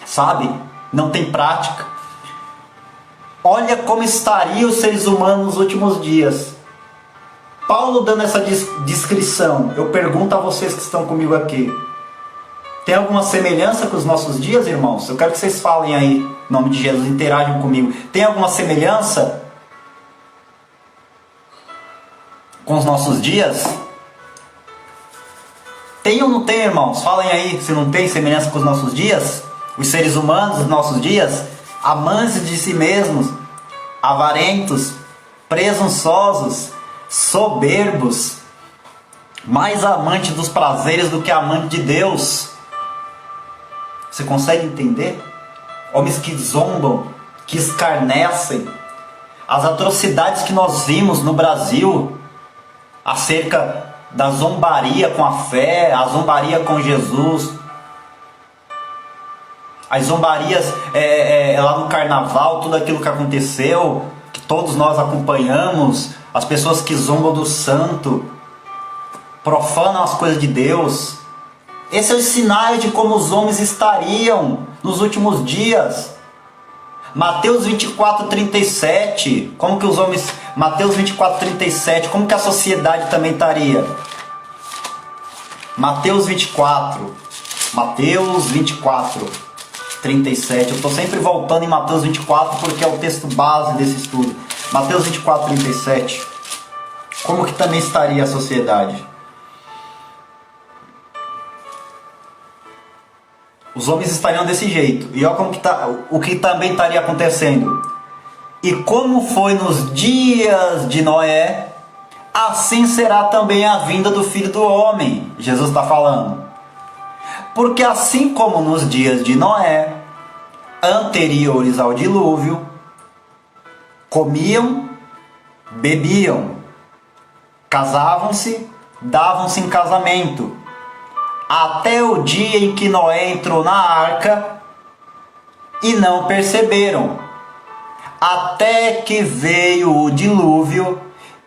Sabe? Não tem prática. Olha como estariam os seres humanos nos últimos dias. Paulo dando essa descrição, eu pergunto a vocês que estão comigo aqui: tem alguma semelhança com os nossos dias, irmãos? Eu quero que vocês falem aí, em nome de Jesus, interajam comigo. Tem alguma semelhança com os nossos dias? Tem ou não tem, irmãos? Falem aí se não tem semelhança com os nossos dias. Os seres humanos dos nossos dias, amantes de si mesmos, avarentos, presunçosos, soberbos, mais amante dos prazeres do que amante de Deus. Você consegue entender? Homens que zombam, que escarnecem. As atrocidades que nós vimos no Brasil acerca da zombaria com a fé, a zombaria com Jesus, as zombarias lá no carnaval, tudo aquilo que aconteceu, que todos nós acompanhamos, as pessoas que zombam do santo, profanam as coisas de Deus. Esses são os sinais de como os homens estariam nos últimos dias. Mateus 24:37, como que os homens... Mateus 24:37, como que a sociedade também estaria? Mateus 24, 37. Eu estou sempre voltando em Mateus 24 porque é o texto base desse estudo. Mateus 24, 37. Como que também estaria a sociedade? Os homens estariam desse jeito. E olha como que o que também estaria acontecendo. E como foi nos dias de Noé, assim será também a vinda do Filho do Homem. Jesus está falando. Porque assim como nos dias de Noé, anteriores ao dilúvio, comiam, bebiam, casavam-se, davam-se em casamento, até o dia em que Noé entrou na arca e não perceberam, até que veio o dilúvio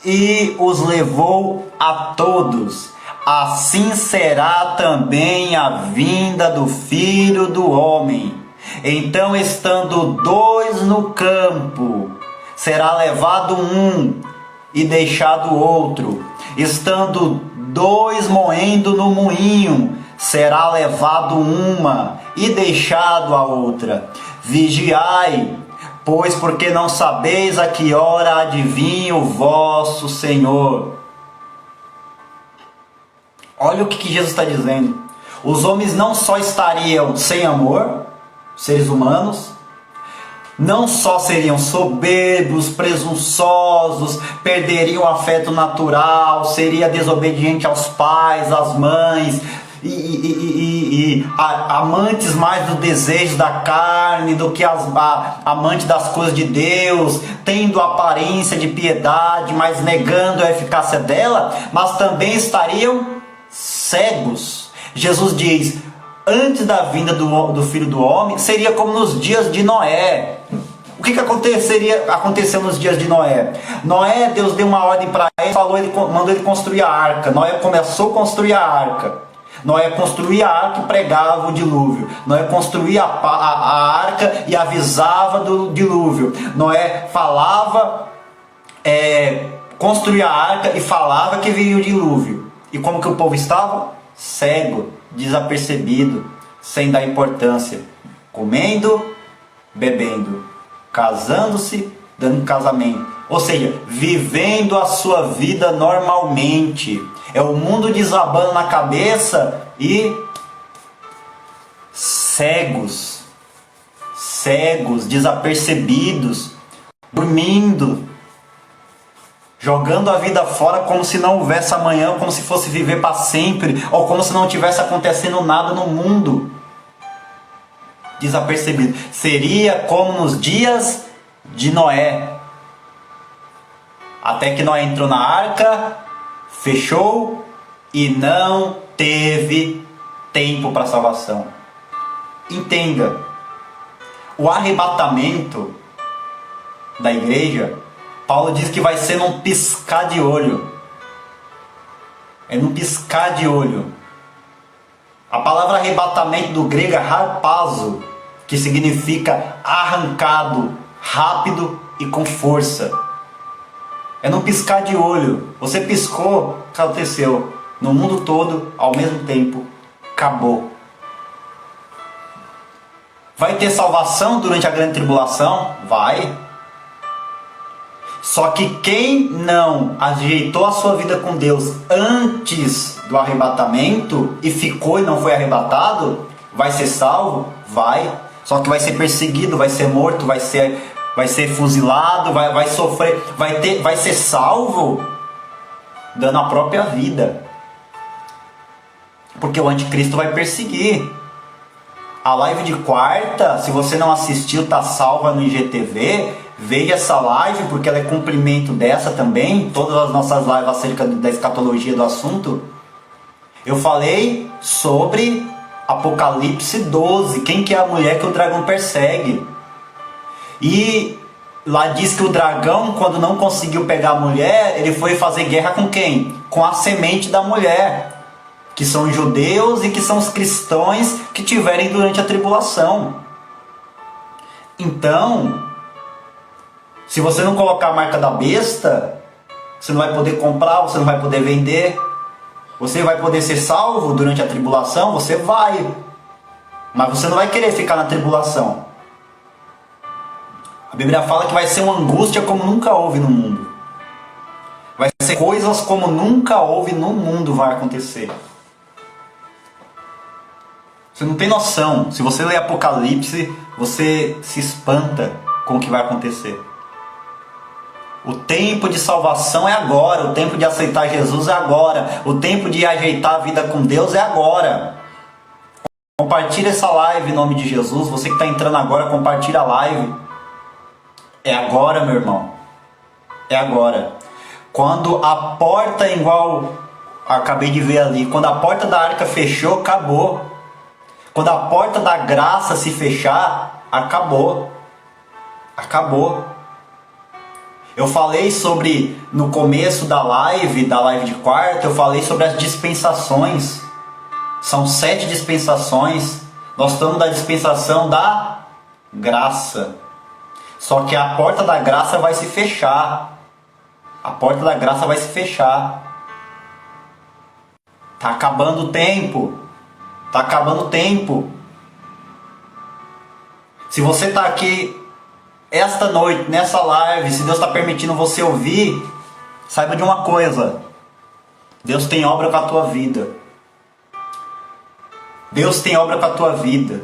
e os levou a todos. Assim será também a vinda do Filho do Homem. Então, estando dois no campo, será levado um e deixado outro. Estando dois moendo no moinho, será levado uma e deixado a outra. Vigiai, pois porque não sabeis a que hora há de vir o vosso Senhor. Olha o que Jesus está dizendo. Os homens não só estariam sem amor, seres humanos, não só seriam soberbos, presunçosos, perderiam o afeto natural, seria desobediente aos pais, às mães, e amantes mais dos desejos da carne do que amantes das coisas de Deus, tendo aparência de piedade, mas negando a eficácia dela, mas também estariam cegos. Jesus diz: antes da vinda do Filho do Homem, seria como nos dias de Noé. O que aconteceu nos dias de Noé? Noé, Deus deu uma ordem para ele, mandou ele construir a arca. Noé começou a construir a arca. Noé construía a arca e pregava o dilúvio. Noé construía a arca e avisava do dilúvio. Noé construía a arca e falava que viria o dilúvio. E como que o povo estava? Cego, desapercebido, sem dar importância, comendo, bebendo, casando-se, dando casamento, ou seja, vivendo a sua vida normalmente. É o mundo desabando na cabeça e cegos, desapercebidos, dormindo, jogando a vida fora como se não houvesse amanhã, como se fosse viver para sempre, ou como se não tivesse acontecendo nada no mundo. Desapercebido. Seria como nos dias de Noé. Até que Noé entrou na arca, fechou e não teve tempo para salvação. Entenda, o arrebatamento da igreja, Paulo diz que vai ser num piscar de olho. É num piscar de olho. A palavra arrebatamento do grego é harpazo, que significa arrancado, rápido e com força. É num piscar de olho. Você piscou, aconteceu. No mundo todo, ao mesmo tempo, acabou. Vai ter salvação durante a grande tribulação? Vai. Só que quem não ajeitou a sua vida com Deus antes do arrebatamento e ficou e não foi arrebatado, vai ser salvo? Vai. Só que vai ser perseguido, vai ser morto, vai ser fuzilado, vai sofrer, vai ser salvo dando a própria vida. Porque o anticristo vai perseguir. A live de quarta, se você não assistiu, tá salva no IGTV. Veja essa live, porque ela é cumprimento dessa também. Todas as nossas lives acerca da escatologia do assunto. Eu falei sobre Apocalipse 12. Quem que é a mulher que o dragão persegue? E lá diz que o dragão, quando não conseguiu pegar a mulher, ele foi fazer guerra com quem? Com a semente da mulher, que são os judeus e que são os cristãos que tiverem durante a tribulação. Então, se você não colocar a marca da besta, você não vai poder comprar, você não vai poder vender. Você vai poder ser salvo durante a tribulação? Você vai. Mas você não vai querer ficar na tribulação. A Bíblia fala que vai ser uma angústia como nunca houve no mundo. Vai ser coisas como nunca houve no mundo vai acontecer. Você não tem noção. Se você ler Apocalipse, você se espanta com o que vai acontecer. O tempo de salvação é agora. O tempo de aceitar Jesus é agora. O tempo de ajeitar a vida com Deus é agora. Compartilha essa live em nome de Jesus. Você que está entrando agora, compartilha a live. É agora, meu irmão. É agora. Quando a porta, igual acabei de ver ali, quando a porta da arca fechou, acabou. Quando a porta da graça se fechar, acabou. Acabou. Eu falei sobre, no começo da live de quarta, eu falei sobre as dispensações. São 7 dispensações. Nós estamos na dispensação da graça. Só que a porta da graça vai se fechar. A porta da graça vai se fechar. Está acabando o tempo. Está acabando o tempo. Se você está aqui esta noite, nessa live, se Deus está permitindo você ouvir, saiba de uma coisa. Deus tem obra com a tua vida. Deus tem obra com a tua vida.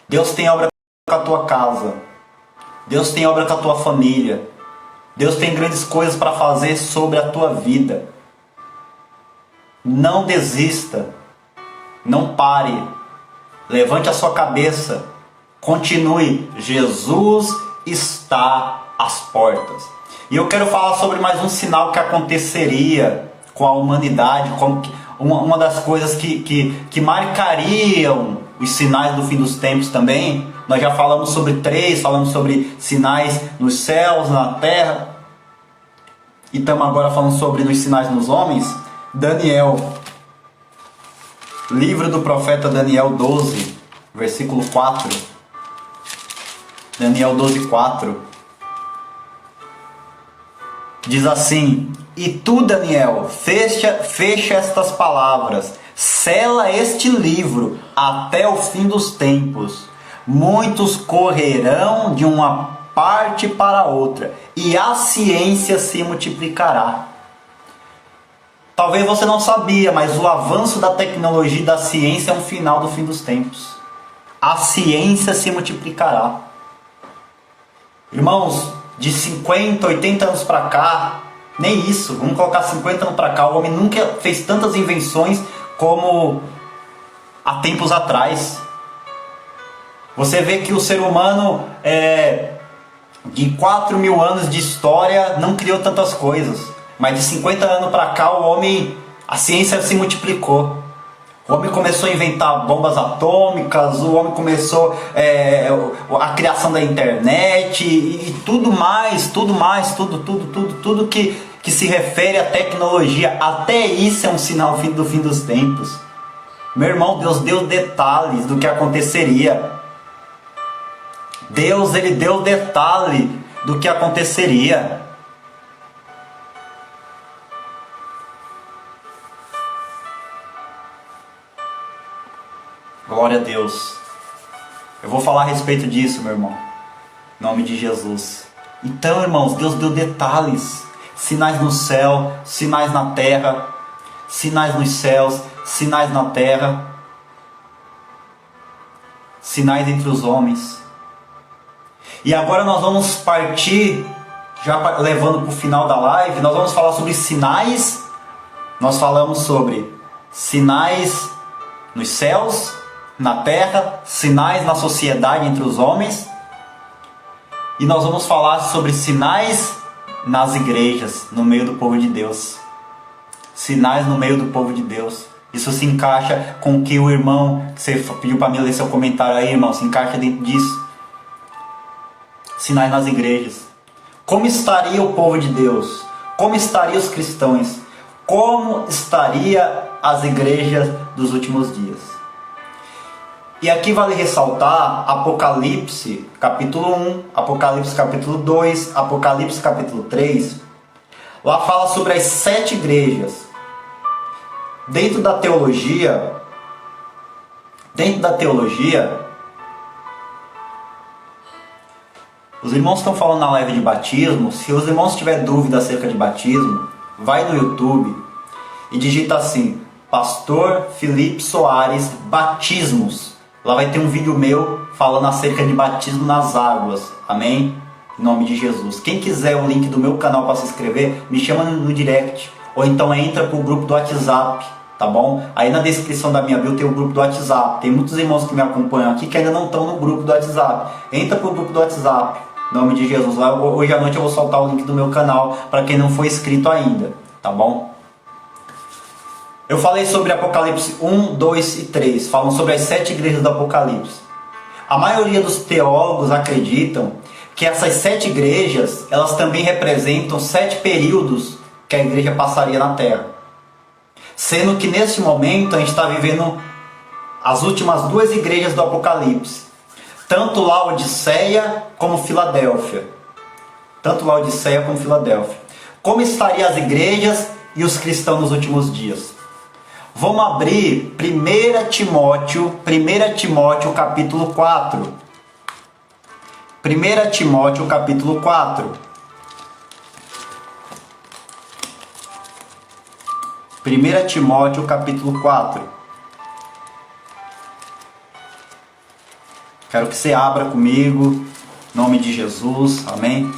Deus tem obra com a tua casa. Deus tem obra com a tua família. Deus tem grandes coisas para fazer sobre a tua vida. Não desista. Não pare. Levante a sua cabeça. Continue. Jesus está às portas. E eu quero falar sobre mais um sinal que aconteceria com a humanidade, com uma das coisas que marcariam os sinais do fim dos tempos também. Nós já falamos sobre 3, falamos sobre sinais nos céus, na terra. E estamos agora falando sobre os sinais nos homens. Daniel, livro do profeta Daniel 12, versículo 4. Daniel 12, 4. Diz assim: E tu, Daniel, fecha estas palavras, sela este livro até o fim dos tempos. Muitos correrão de uma parte para outra, e a ciência se multiplicará. Talvez você não sabia, mas o avanço da tecnologia e da ciência é um final do fim dos tempos. A ciência se multiplicará. Irmãos, de 50, 80 anos para cá, nem isso, vamos colocar 50 anos para cá, o homem nunca fez tantas invenções como há tempos atrás. Você vê que o ser humano, de 4.000 anos de história, não criou tantas coisas. Mas de 50 anos para cá, a ciência se multiplicou. O homem começou a inventar bombas atômicas, o homem começou a criação da internet e tudo que se refere à tecnologia. Até isso é um sinal do fim dos tempos. Meu irmão, Deus deu detalhes do que aconteceria. Deus, ele deu detalhe do que aconteceria. Glória a Deus. Eu vou falar a respeito disso, meu irmão. Em nome de Jesus. Então, irmãos, Deus deu detalhes. Sinais no céu, sinais na terra. Sinais nos céus, sinais na terra. Sinais entre os homens. E agora nós vamos partir, já levando para o final da live, nós vamos falar sobre sinais. Nós falamos sobre sinais nos céus, na terra, sinais na sociedade entre os homens. E nós vamos falar sobre sinais nas igrejas, no meio do povo de Deus. Sinais no meio do povo de Deus. Isso se encaixa com o que o irmão, que você pediu para mim ler seu comentário aí, irmão, se encaixa dentro disso. Sinais nas igrejas. Como estaria o povo de Deus? Como estariam os cristãos? Como estaria as igrejas dos últimos dias? E aqui vale ressaltar Apocalipse capítulo 1, Apocalipse capítulo 2, Apocalipse capítulo 3. Lá fala sobre as 7 igrejas. Dentro da teologia dentro da teologia, os irmãos estão falando na live de batismo. Se os irmãos tiverem dúvida acerca de batismo, vai no YouTube e digita assim: Pastor Felipe Soares Batismos. Lá vai ter um vídeo meu falando acerca de batismo nas águas. Amém? Em nome de Jesus. Quem quiser o link do meu canal para se inscrever, me chama no direct. Ou então entra pro grupo do WhatsApp, tá bom? Aí na descrição da minha bio tem o grupo do WhatsApp. Tem muitos irmãos que me acompanham aqui que ainda não estão no grupo do WhatsApp. Entra pro grupo do WhatsApp. Em nome de Jesus. Lá, hoje à noite eu vou soltar o link do meu canal para quem não foi inscrito ainda, tá bom? Eu falei sobre Apocalipse 1, 2 e 3. Falam sobre as 7 igrejas do Apocalipse. A maioria dos teólogos acreditam que essas 7 igrejas, elas também representam 7 períodos que a igreja passaria na Terra. Sendo que nesse momento a gente está vivendo as últimas 2 igrejas do Apocalipse. Tanto Laodiceia como Filadélfia. Tanto Laodiceia como Filadélfia. Como estariam as igrejas e os cristãos nos últimos dias? Vamos abrir 1 Timóteo capítulo 4. 1 Timóteo capítulo 4. 1 Timóteo capítulo 4. Quero que você abra comigo, em nome de Jesus, amém?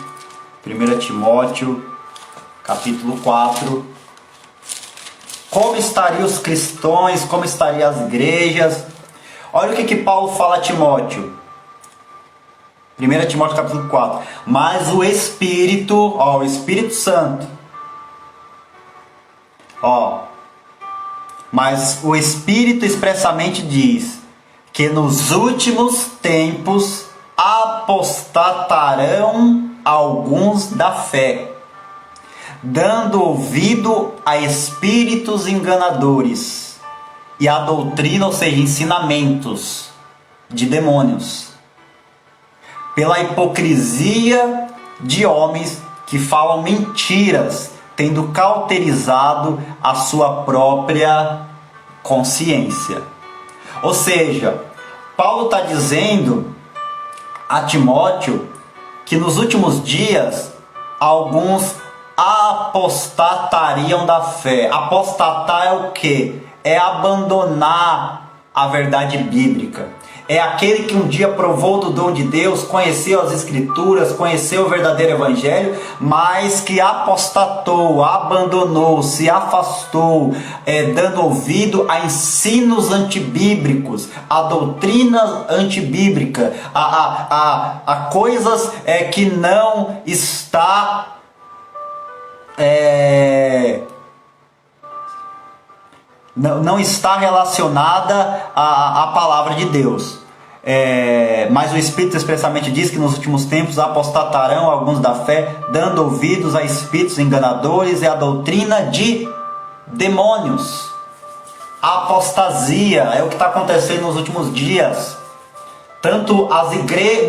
1 Timóteo capítulo 4. Como estariam os cristãos, como estariam as igrejas? Olha o que Paulo fala a Timóteo. 1 Timóteo capítulo 4. Mas o Espírito, o Espírito Santo. Mas o Espírito expressamente diz que nos últimos tempos apostatarão alguns da fé, dando ouvido a espíritos enganadores e a doutrina, ou seja, ensinamentos de demônios, pela hipocrisia de homens que falam mentiras, tendo cauterizado a sua própria consciência. Ou seja, Paulo está dizendo a Timóteo que nos últimos dias alguns apostatariam da fé. Apostatar é o quê? É abandonar a verdade bíblica. É aquele que um dia provou do dom de Deus, conheceu as Escrituras, conheceu o verdadeiro Evangelho, mas que apostatou, abandonou, se afastou, dando ouvido a ensinos antibíblicos, a doutrina antibíblica, a coisas que não está não está relacionada à palavra de Deus. Mas o Espírito expressamente diz que nos últimos tempos apostatarão alguns da fé, dando ouvidos a espíritos enganadores e a doutrina de demônios. A apostasia é o que está acontecendo nos últimos dias. Tanto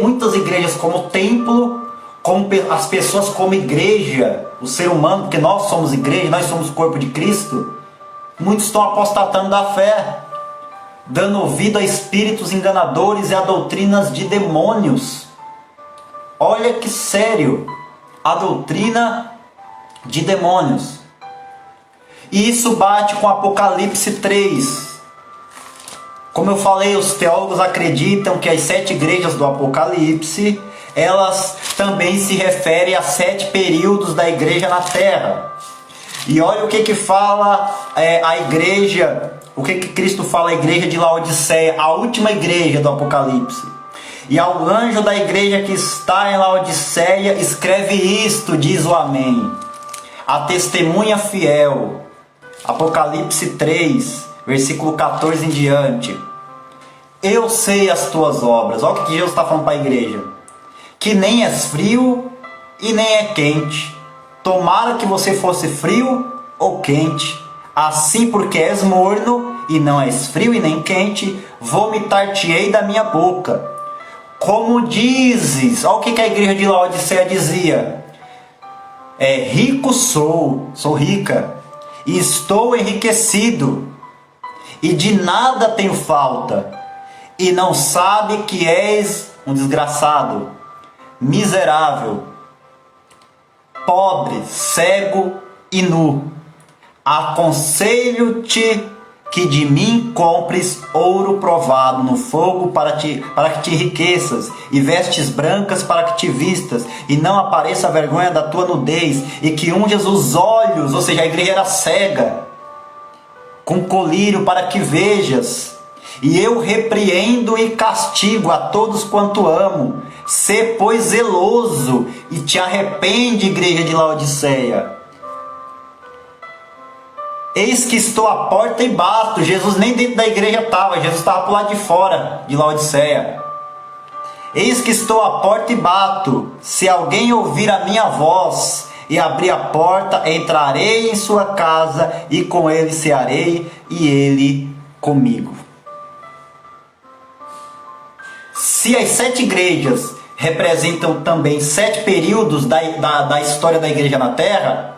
muitas igrejas como templo, como as pessoas como igreja, o ser humano, porque nós somos igreja, nós somos o corpo de Cristo. Muitos estão apostatando da fé, dando ouvido a espíritos enganadores e a doutrinas de demônios. Olha que sério, a doutrina de demônios. E isso bate com Apocalipse 3. Como eu falei, os teólogos acreditam que as 7 igrejas do Apocalipse, elas também se referem a 7 períodos da igreja na terra. E olha o que fala a igreja, o que Cristo fala à igreja de Laodiceia, a última igreja do Apocalipse. E ao anjo da igreja que está em Laodiceia, escreve isto, diz o Amém. A testemunha fiel. Apocalipse 3, versículo 14 em diante. Eu sei as tuas obras. Olha o que Jesus está falando para a igreja. Que nem és frio e nem é quente. Tomara que você fosse frio ou quente. Assim, porque és morno e não és frio e nem quente, vomitar-te-ei da minha boca. Como dizes, olha o que a igreja de Laodiceia dizia. Rico sou rica, e estou enriquecido, e de nada tenho falta. e não sabe que és um desgraçado, miserável, pobre, cego e nu. Aconselho-te que de mim compres ouro provado no fogo para que te enriqueças, e vestes brancas para que te vistas, e não apareça a vergonha da tua nudez, e que unjas os olhos, ou seja, a igreja era cega, com colírio para que vejas. E eu repreendo e castigo a todos quanto amo. Sê, pois, zeloso e te arrepende, igreja de Laodiceia. Eis que estou à porta e bato. Jesus nem dentro da igreja estava, Jesus estava por lá de fora de Laodiceia. Eis que estou à porta e bato. Se alguém ouvir a minha voz e abrir a porta, entrarei em sua casa e com ele cearei e ele comigo. Se as 7 igrejas representam também 7 períodos da história da igreja na Terra,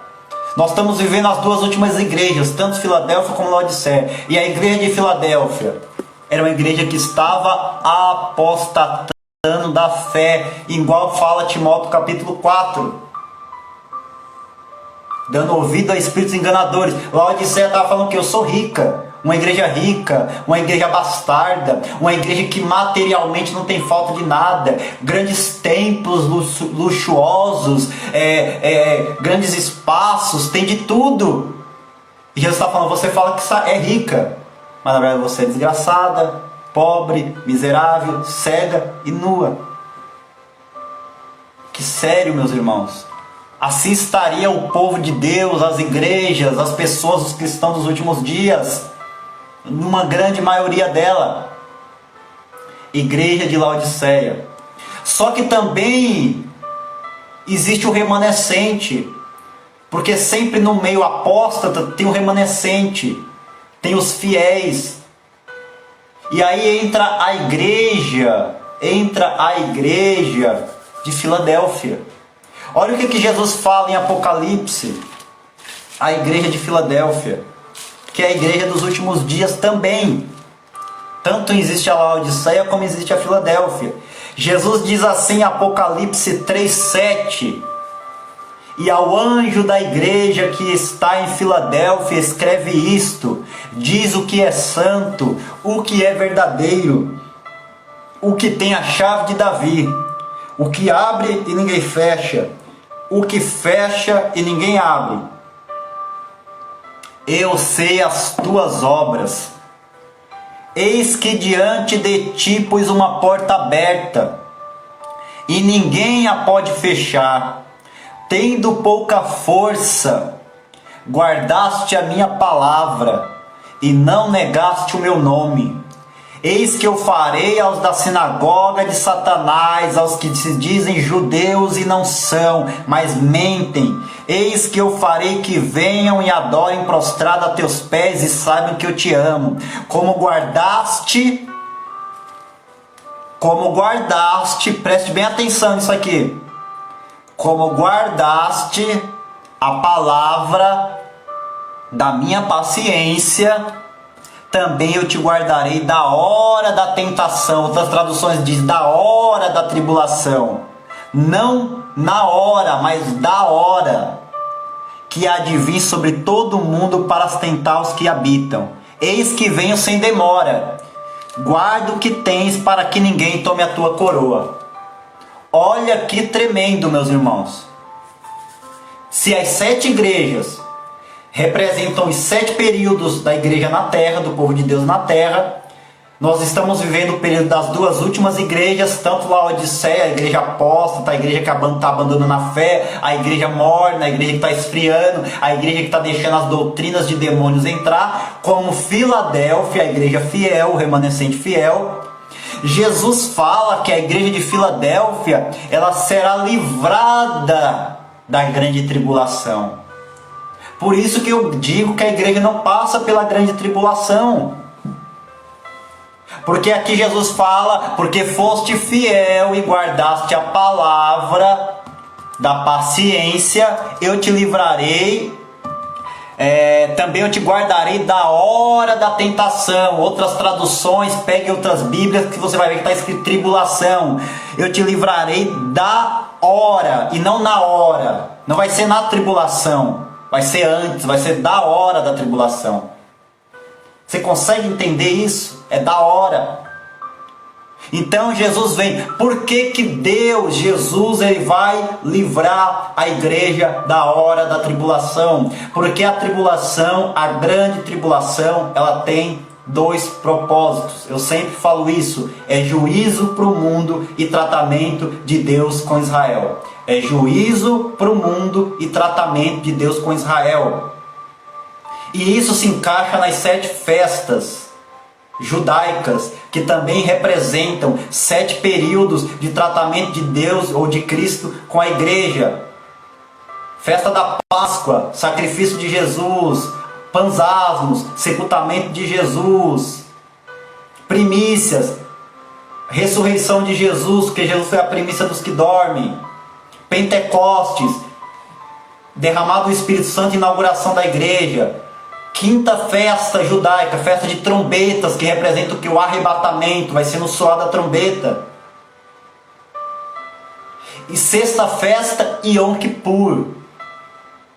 nós estamos vivendo as 2 últimas igrejas, tanto Filadélfia como Laodiceia. E a igreja de Filadélfia era uma igreja que estava apostatando da fé, igual fala Timóteo capítulo 4. Dando ouvido a espíritos enganadores. Laodiceia estava falando que eu sou rica. Uma igreja rica, uma igreja bastarda, uma igreja que materialmente não tem falta de nada, grandes templos luxuosos, grandes espaços, tem de tudo. E Jesus está falando, você fala que é rica, mas na verdade você é desgraçada, pobre, miserável, cega e nua. Que sério, meus irmãos. Assim estaria o povo de Deus, as igrejas, as pessoas, os cristãos dos últimos dias, numa grande maioria dela. Igreja de Laodiceia. Só que também existe o remanescente, porque sempre no meio apóstata tem o remanescente, tem os fiéis. E aí entra a igreja de Filadélfia. Olha o que Jesus fala em Apocalipse, a igreja de Filadélfia, que é a igreja dos últimos dias também. Tanto existe a Laodiceia como existe a Filadélfia. Jesus diz assim em Apocalipse 3:7: e ao anjo da igreja que está em Filadélfia escreve isto: diz o que é santo, o que é verdadeiro, o que tem a chave de Davi, o que abre e ninguém fecha, o que fecha e ninguém abre. Eu sei as tuas obras. Eis que diante de ti pus uma porta aberta, e ninguém a pode fechar. Tendo pouca força, guardaste a minha palavra, e não negaste o meu nome. Eis que eu farei aos da sinagoga de Satanás, aos que se dizem judeus e não são, mas mentem. Eis que eu farei que venham e adorem prostrado a teus pés e saibam que eu te amo. Como guardaste, preste bem atenção nisso aqui. Como guardaste a palavra da minha paciência, também eu te guardarei da hora da tentação. Outras traduções dizem da hora da tribulação. Não na hora, mas da hora que há de vir sobre todo o mundo para tentar os que habitam. Eis que venho sem demora. Guarda o que tens para que ninguém tome a tua coroa. Olha que tremendo, meus irmãos. Se as 7 igrejas representam os 7 períodos da igreja na terra, do povo de Deus na terra, nós estamos vivendo o período das 2 últimas igrejas, tanto Laodiceia, a igreja apóstata, a igreja que está abandonando a fé, a igreja morna, a igreja que está esfriando, a igreja que está deixando as doutrinas de demônios entrar, como Filadélfia, a igreja fiel, o remanescente fiel. Jesus fala que a igreja de Filadélfia, ela será livrada da grande tribulação. Por isso que eu digo que a igreja não passa pela grande tribulação. Porque aqui Jesus fala, porque foste fiel e guardaste a palavra da paciência, eu te livrarei Também eu te guardarei da hora da tentação. Outras traduções, pegue outras bíblias que você vai ver que está escrito tribulação. Eu te livrarei da hora e não na hora. Não vai ser na tribulação, vai ser antes, vai ser da hora da tribulação. Você consegue entender isso? É da hora. Então Jesus vem. Por que Deus, Jesus, ele vai livrar a igreja da hora da tribulação? Porque a tribulação, a grande tribulação, ela tem dois propósitos. Eu sempre falo isso. É juízo para o mundo e tratamento de Deus com Israel. É juízo para o mundo e tratamento de Deus com Israel. E isso se encaixa nas 7 festas judaicas, que também representam 7 períodos de tratamento de Deus ou de Cristo com a igreja. Festa da Páscoa, sacrifício de Jesus, Pansasmos, sepultamento de Jesus, primícias, ressurreição de Jesus, porque Jesus foi a primícia dos que dormem, Pentecostes, derramado o Espírito Santo, inauguração da igreja, quinta festa judaica, festa de trombetas, que representa o que? O arrebatamento, vai ser no soar da trombeta. E sexta festa, Yom Kippur,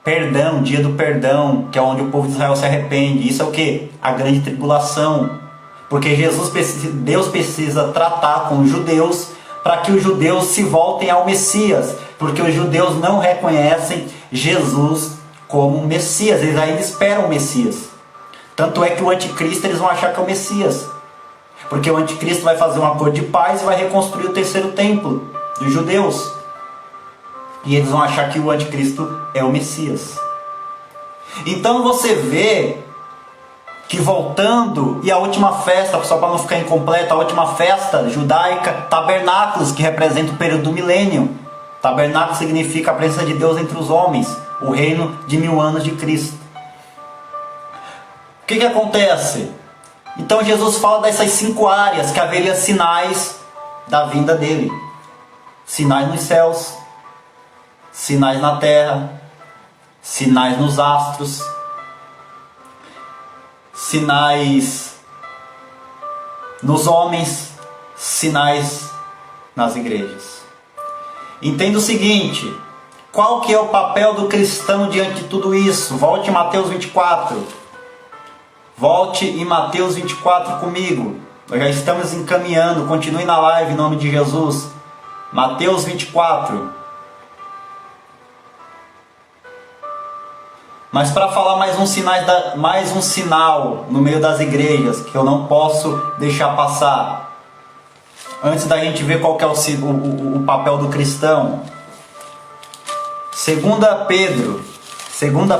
perdão, dia do perdão, que é onde o povo de Israel se arrepende. Isso é o que? A grande tribulação. Porque Deus precisa tratar com os judeus, para que os judeus se voltem ao Messias, porque os judeus não reconhecem Jesus como Messias, eles ainda esperam o Messias. Tanto é que o anticristo eles vão achar que é o Messias, porque o anticristo vai fazer um acordo de paz e vai reconstruir o terceiro templo dos judeus, e eles vão achar que o anticristo é o Messias. Então você vê que voltando, e a última festa, só para não ficar incompleta, a última festa judaica, tabernáculos, que representa o período do milênio. Tabernáculo significa a presença de Deus entre os homens, o reino de 1000 anos de Cristo. O que acontece? Então Jesus fala dessas 5 áreas que haveria sinais da vinda dele. Sinais nos céus, sinais na terra, sinais nos astros, sinais nos homens, sinais nas igrejas. Entenda o seguinte: qual que é o papel do cristão diante de tudo isso? Volte em Mateus 24. Volte em Mateus 24 comigo. Nós já estamos encaminhando. Continue na live em nome de Jesus. Mateus 24. Mas para falar mais um sinal no meio das igrejas, que eu não posso deixar passar, antes da gente ver qual que é o papel do cristão. 2 Pedro, segunda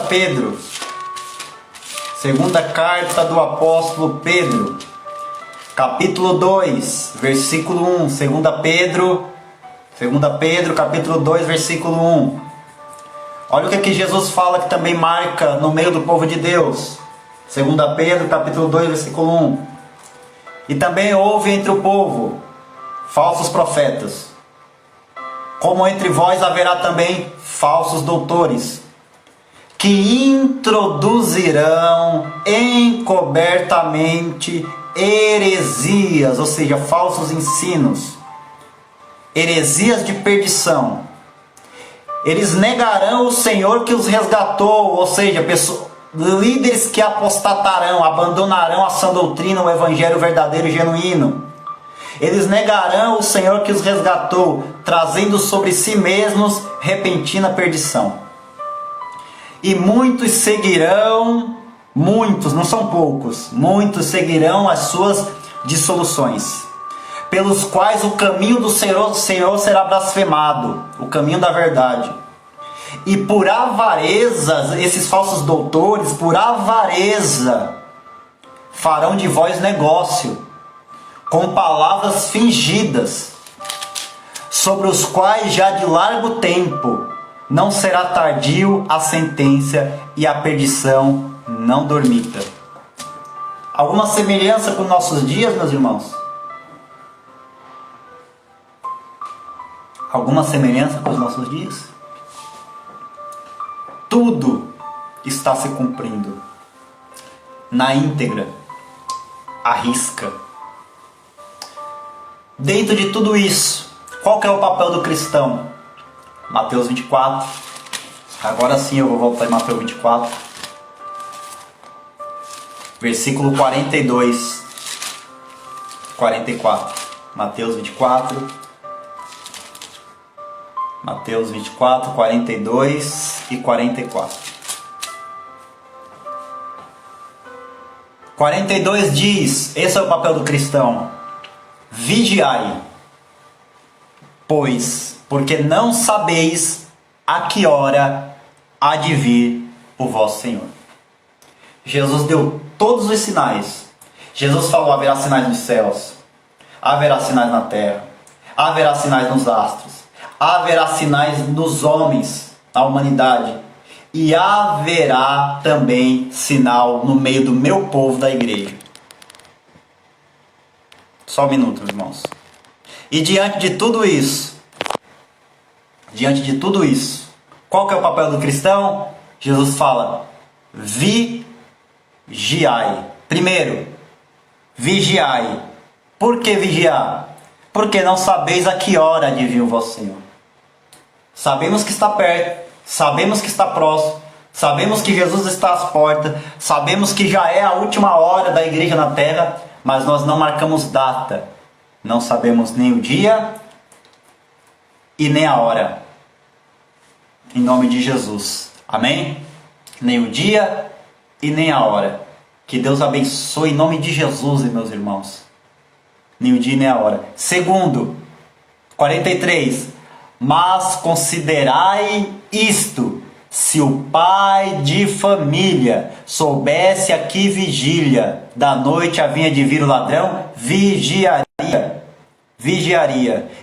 carta do apóstolo Pedro, capítulo 2, versículo 1. 2 Pedro, capítulo 2, versículo 1. Olha o que Jesus fala, que também marca no meio do povo de Deus. 2 Pedro, capítulo 2, versículo 1. E também houve entre o povo falsos profetas, como entre vós haverá também falsos doutores, que introduzirão encobertamente heresias, ou seja, falsos ensinos, heresias de perdição. Eles negarão o Senhor que os resgatou, ou seja, líderes que apostatarão, abandonarão a sã doutrina, o evangelho verdadeiro e genuíno. Eles negarão o Senhor que os resgatou, trazendo sobre si mesmos repentina perdição. E muitos seguirão, muitos, não são poucos, muitos seguirão as suas dissoluções, pelos quais o caminho do Senhor será blasfemado, o caminho da verdade. E por avareza, esses falsos doutores, por avareza, farão de vós negócio, com palavras fingidas, sobre os quais já de largo tempo não será tardio a sentença e a perdição não dormita. Alguma semelhança com nossos dias, meus irmãos? Alguma semelhança com os nossos dias? Tudo está se cumprindo na íntegra, à risca. Dentro de tudo isso, qual que é o papel do cristão? Mateus 24. Agora sim eu vou voltar em Mateus 24. Versículo 42. 44. Mateus 24. Mateus 24, 42 e 44. 42 diz, esse é o papel do cristão: vigiai, pois, porque não sabeis a que hora há de vir o vosso Senhor. Jesus deu todos os sinais. Jesus falou: haverá sinais nos céus, haverá sinais na terra, haverá sinais nos astros, haverá sinais nos homens, na humanidade, e haverá também sinal no meio do meu povo da igreja. Só um minuto, meus irmãos. E diante de tudo isso, qual que é o papel do cristão? Jesus fala: vigiai. Primeiro, vigiai. Por que vigiar? Porque não sabeis a que hora de vir o vosso Senhor. Sabemos que está perto, sabemos que está próximo, sabemos que Jesus está às portas, sabemos que já é a última hora da igreja na terra, mas nós não marcamos data. Não sabemos nem o dia e nem a hora. Em nome de Jesus. Amém? Nem o dia e nem a hora. Que Deus abençoe em nome de Jesus, meus irmãos. Nem o dia e nem a hora. Segundo, 43. Mas considerai isto: se o pai de família soubesse a que vigília da noite havia de vir o ladrão, vigiaria,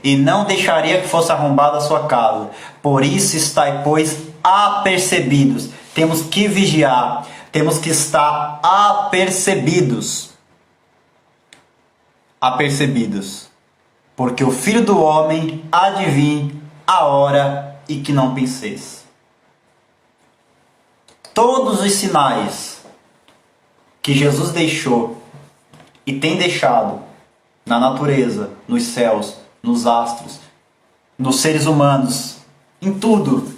e não deixaria que fosse arrombada a sua casa. Por isso estai, pois, apercebidos. Temos que vigiar, temos que estar apercebidos. Porque o Filho do Homem há de vir a hora e que não penseis. Todos os sinais que Jesus deixou e tem deixado na natureza, nos céus, nos astros, nos seres humanos, em tudo,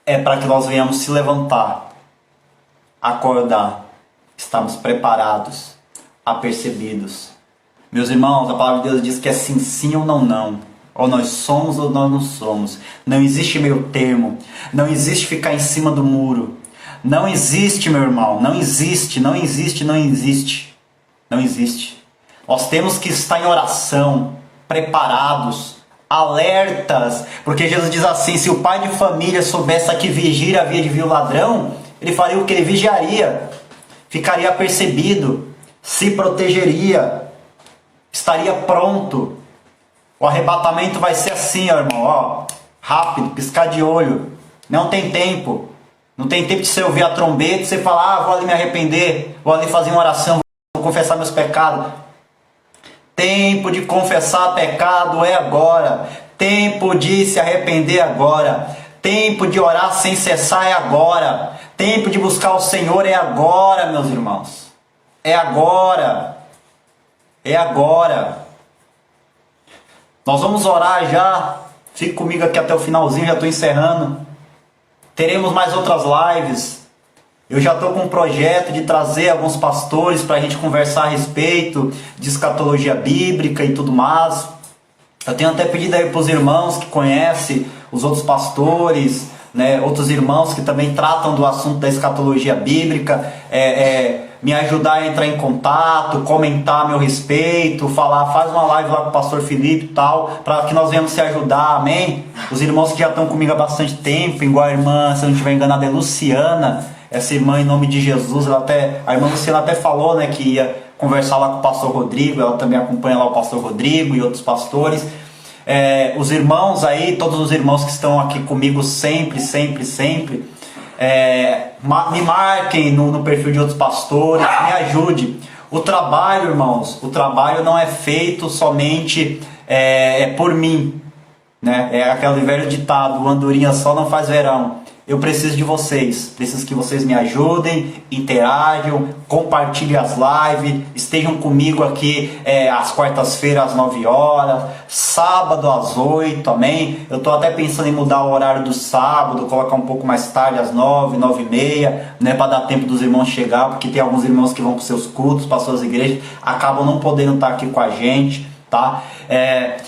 é para que nós venhamos se levantar, acordar, estarmos preparados, apercebidos. Meus irmãos, a palavra de Deus diz que é sim, sim ou não, não. Ou nós somos ou nós não somos. Não existe meio termo. Não existe ficar em cima do muro. Não existe, meu irmão. Não existe. Nós temos que estar em oração, preparados, alertas. Porque Jesus diz assim: se o pai de família soubesse a que vigília havia de vir o ladrão, ele faria o que? Ele vigiaria. Ficaria apercebido. Se protegeria. Estaria pronto. O arrebatamento vai ser assim, ó, irmão, ó, rápido, piscar de olho. Não tem tempo. Não tem tempo de você ouvir a trombeta e você falar: vou ali me arrepender, vou ali fazer uma oração, vou confessar meus pecados. Tempo de confessar pecado é agora. Tempo de se arrepender agora. Tempo de orar sem cessar é agora. Tempo de buscar o Senhor é agora, meus irmãos. É agora. É agora. Nós vamos orar já. Fique comigo aqui até o finalzinho, já estou encerrando. Teremos mais outras lives. Eu já estou com um projeto de trazer alguns pastores para a gente conversar a respeito de escatologia bíblica e tudo mais. Eu tenho até pedido aí para os irmãos que conhecem os outros pastores, né, outros irmãos que também tratam do assunto da escatologia bíblica, me ajudar a entrar em contato, comentar a meu respeito, falar, faz uma live lá com o pastor Felipe e tal, para que nós venhamos se ajudar, amém? Os irmãos que já estão comigo há bastante tempo, igual a irmã, se eu não estiver enganado, é Luciana, essa irmã, em nome de Jesus, a irmã Luciana até falou, né, que ia conversar lá com o pastor Rodrigo, ela também acompanha lá o pastor Rodrigo e outros pastores. Os irmãos aí, todos os irmãos que estão aqui comigo sempre, me marquem no perfil de outros pastores, me ajude. O trabalho, irmãos, o trabalho não é feito somente por mim, né? É aquele velho ditado: o andorinha só não faz verão. Eu preciso de vocês, preciso que vocês me ajudem, interajam, compartilhem as lives, estejam comigo aqui às quartas-feiras às 9 horas, sábado às 8, amém? Eu estou até pensando em mudar o horário do sábado, colocar um pouco mais tarde, às 9, 9 e meia, né, para dar tempo dos irmãos chegar, porque tem alguns irmãos que vão para os seus cultos, para suas igrejas, acabam não podendo estar aqui com a gente, tá?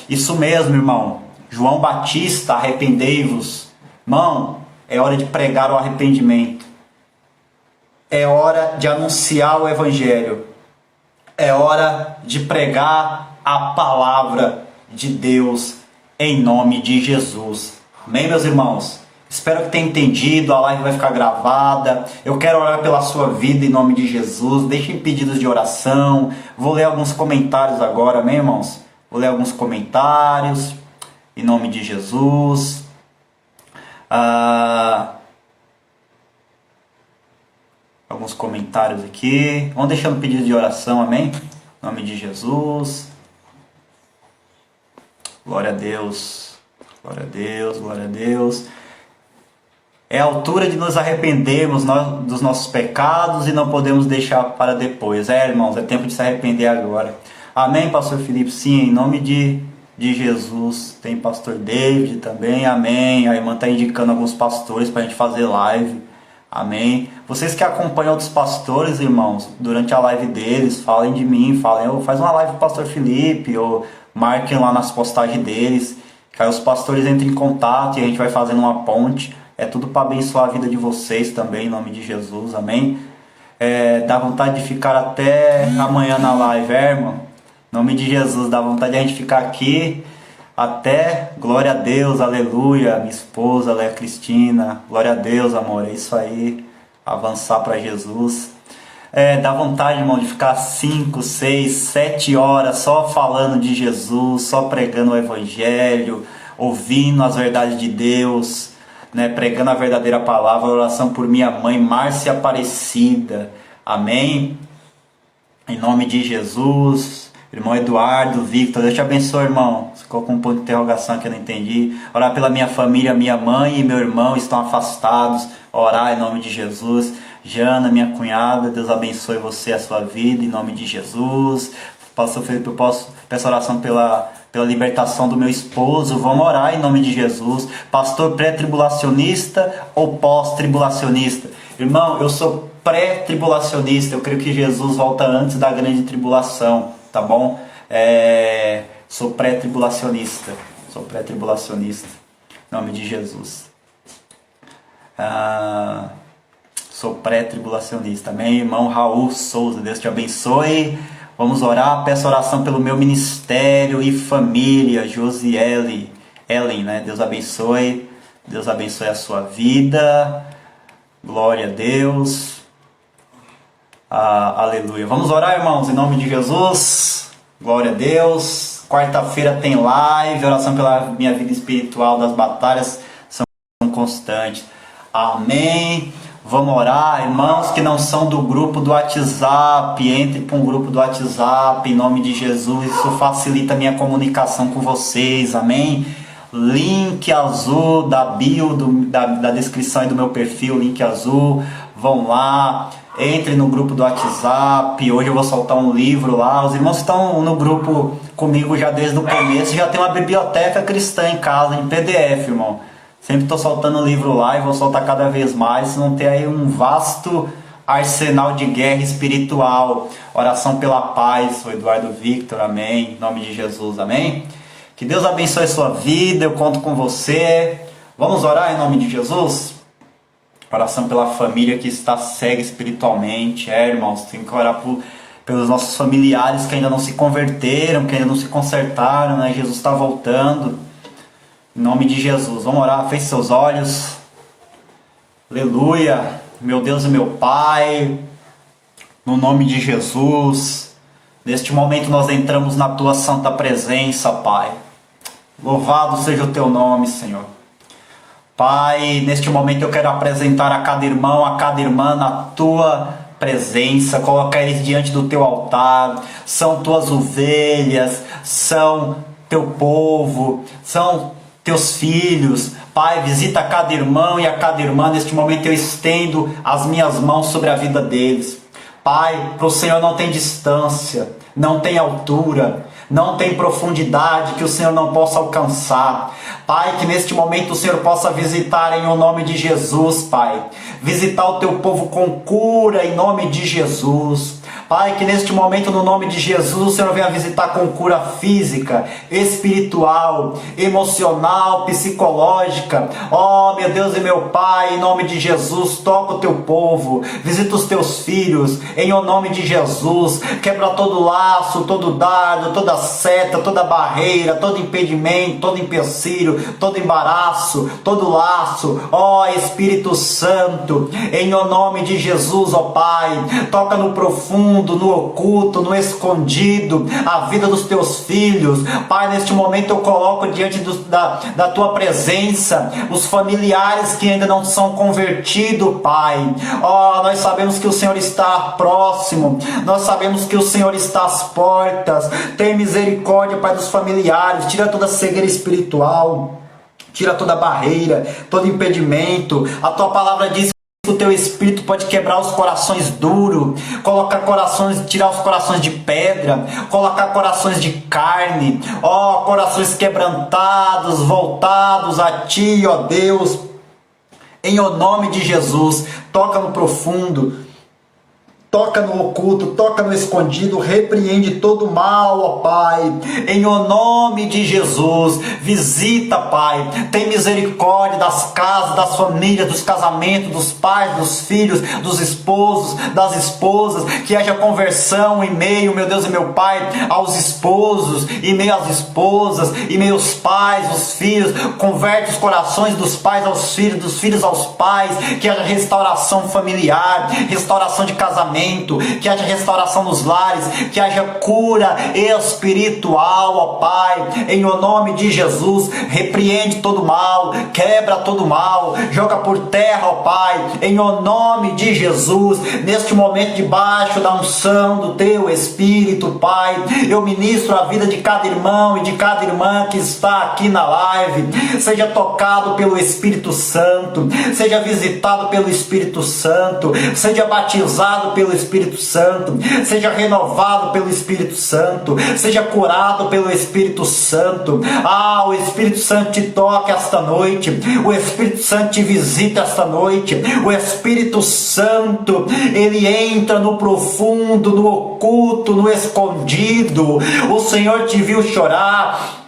Isso mesmo, irmão. João Batista, arrependei-vos. Irmão, é hora de pregar o arrependimento. É hora de anunciar o Evangelho. É hora de pregar a palavra de Deus em nome de Jesus. Amém, meus irmãos? Espero que tenha entendido. A live vai ficar gravada. Eu quero orar pela sua vida em nome de Jesus. Deixem pedidos de oração. Vou ler alguns comentários agora, amém, irmãos? Vou ler alguns comentários em nome de Jesus. Alguns comentários aqui. Vamos deixando pedido de oração, amém? Em nome de Jesus. Glória a Deus. Glória a Deus, glória a Deus. É a altura de nos arrependermos dos nossos pecados e não podemos deixar para depois. Irmãos, é tempo de se arrepender agora. Amém, pastor Felipe? Sim, em nome de Jesus. Tem pastor David também, amém. A irmã está indicando alguns pastores para a gente fazer live, amém. Vocês que acompanham outros pastores, irmãos, durante a live deles, falem de mim, falem, faz uma live com o pastor Felipe, ou marquem lá nas postagens deles, que aí os pastores entram em contato e a gente vai fazendo uma ponte. É tudo para abençoar a vida de vocês também, em nome de Jesus, amém. Dá vontade de ficar até amanhã na live, irmão. Em nome de Jesus, dá vontade de a gente ficar aqui até, glória a Deus, aleluia, minha esposa, Léa Cristina, glória a Deus, amor, é isso aí, avançar para Jesus. Dá vontade, irmão, de ficar 5, 6, 7 horas só falando de Jesus, só pregando o Evangelho, ouvindo as verdades de Deus, né, pregando a verdadeira palavra. Oração por minha mãe, Márcia Aparecida, amém? Em nome de Jesus. Irmão Eduardo, Victor, Deus te abençoe, irmão. Você colocou um ponto de interrogação que eu não entendi. Orar pela minha família, minha mãe e meu irmão estão afastados. Orar em nome de Jesus. Jana, minha cunhada, Deus abençoe você e a sua vida em nome de Jesus. Pastor Felipe, eu peço oração pela libertação do meu esposo. Vamos orar em nome de Jesus. Pastor pré-tribulacionista ou pós-tribulacionista? Irmão, eu sou pré-tribulacionista. Eu creio que Jesus volta antes da grande tribulação. Tá bom? Sou pré-tribulacionista. Sou pré-tribulacionista. Em nome de Jesus. Sou pré-tribulacionista. Amém? Irmão Raul Souza, Deus te abençoe. Vamos orar. Peço oração pelo meu ministério e família. Josiele, Ellen, né? Deus abençoe. Deus abençoe a sua vida. Glória a Deus. Aleluia. Vamos orar, irmãos, em nome de Jesus. Glória a Deus. Quarta-feira tem live. Oração pela minha vida espiritual. Das batalhas são constantes. Amém. Vamos orar, irmãos que não são do grupo do WhatsApp, entre para um grupo do WhatsApp em nome de Jesus. Isso facilita a minha comunicação com vocês, amém? Link azul da bio, da descrição aí do meu perfil, link azul. Vão lá, entre no grupo do WhatsApp. Hoje eu vou soltar um livro lá. Os irmãos que estão no grupo comigo já desde o começo já tem uma biblioteca cristã em casa, em PDF, irmão. Sempre estou soltando livro lá e vou soltar cada vez mais. Vocês vão ter aí um vasto arsenal de guerra espiritual. Oração pela paz, sou Eduardo Victor, amém. Em nome de Jesus, amém. Que Deus abençoe a sua vida, eu conto com você. Vamos orar em nome de Jesus? Oração pela família que está cega espiritualmente. Irmãos, tem que orar pelos nossos familiares que ainda não se converteram, que ainda não se consertaram, né? Jesus está voltando. Em nome de Jesus, vamos orar, feche seus olhos. Aleluia, meu Deus e meu Pai, no nome de Jesus, neste momento nós entramos na Tua santa presença, Pai. Louvado seja o Teu nome, Senhor. Pai, neste momento eu quero apresentar a cada irmão, a cada irmã na Tua presença, colocar eles diante do Teu altar. São Tuas ovelhas, são Teu povo, são teus filhos. Pai, visita cada irmão e a cada irmã. Neste momento eu estendo as minhas mãos sobre a vida deles. Pai, para o Senhor não tem distância, não tem altura, não tem profundidade que o Senhor não possa alcançar. Pai, que neste momento o Senhor possa visitar em o nome de Jesus, Pai. Visitar o teu povo com cura em nome de Jesus. Pai, que neste momento, no nome de Jesus, o Senhor venha visitar com cura física, espiritual, emocional, psicológica. Oh, meu Deus e meu Pai, em nome de Jesus, toca o teu povo, visita os teus filhos, em o nome de Jesus. Quebra todo laço, todo dardo, toda seta, toda barreira, todo impedimento, todo empecilho, todo embaraço, todo laço. Ó Espírito Santo, em o nome de Jesus, ó Pai, toca no profundo, no oculto, no escondido, a vida dos teus filhos. Pai, neste momento eu coloco diante da tua presença os familiares que ainda não são convertidos, Pai. Ó, nós sabemos que o Senhor está próximo, nós sabemos que o Senhor está às portas. Tem misericórdia, Pai, dos familiares, tira toda cegueira espiritual, tira toda barreira, todo impedimento. A tua palavra diz que o teu Espírito pode quebrar os corações duros, colocar corações, tirar os corações de pedra, colocar corações de carne, ó, corações quebrantados, voltados a ti, ó Deus, em o nome de Jesus. Toca no profundo, toca no oculto, toca no escondido, repreende todo mal, ó Pai, em o nome de Jesus. Visita, Pai, tem misericórdia das casas, das famílias, dos casamentos, dos pais, dos filhos, dos esposos, das esposas, que haja conversão em meio, meu Deus e meu Pai, aos esposos, em meio às esposas, em meio aos pais, os filhos. Converte os corações dos pais aos filhos, dos filhos aos pais, que haja restauração familiar, restauração de casamento, que haja restauração nos lares, que haja cura espiritual, ó Pai, em o nome de Jesus. Repreende todo mal, quebra todo mal, joga por terra, ó Pai, em o nome de Jesus. Neste momento, debaixo da unção do teu Espírito, Pai, eu ministro a vida de cada irmão e de cada irmã que está aqui na live. Seja tocado pelo Espírito Santo, seja visitado pelo Espírito Santo, seja batizado pelo Espírito Santo, seja renovado pelo Espírito Santo, seja curado pelo Espírito Santo. Ah, o Espírito Santo te toca esta noite, o Espírito Santo te visita esta noite, o Espírito Santo, ele entra no profundo, no oculto, no escondido. O Senhor te viu chorar,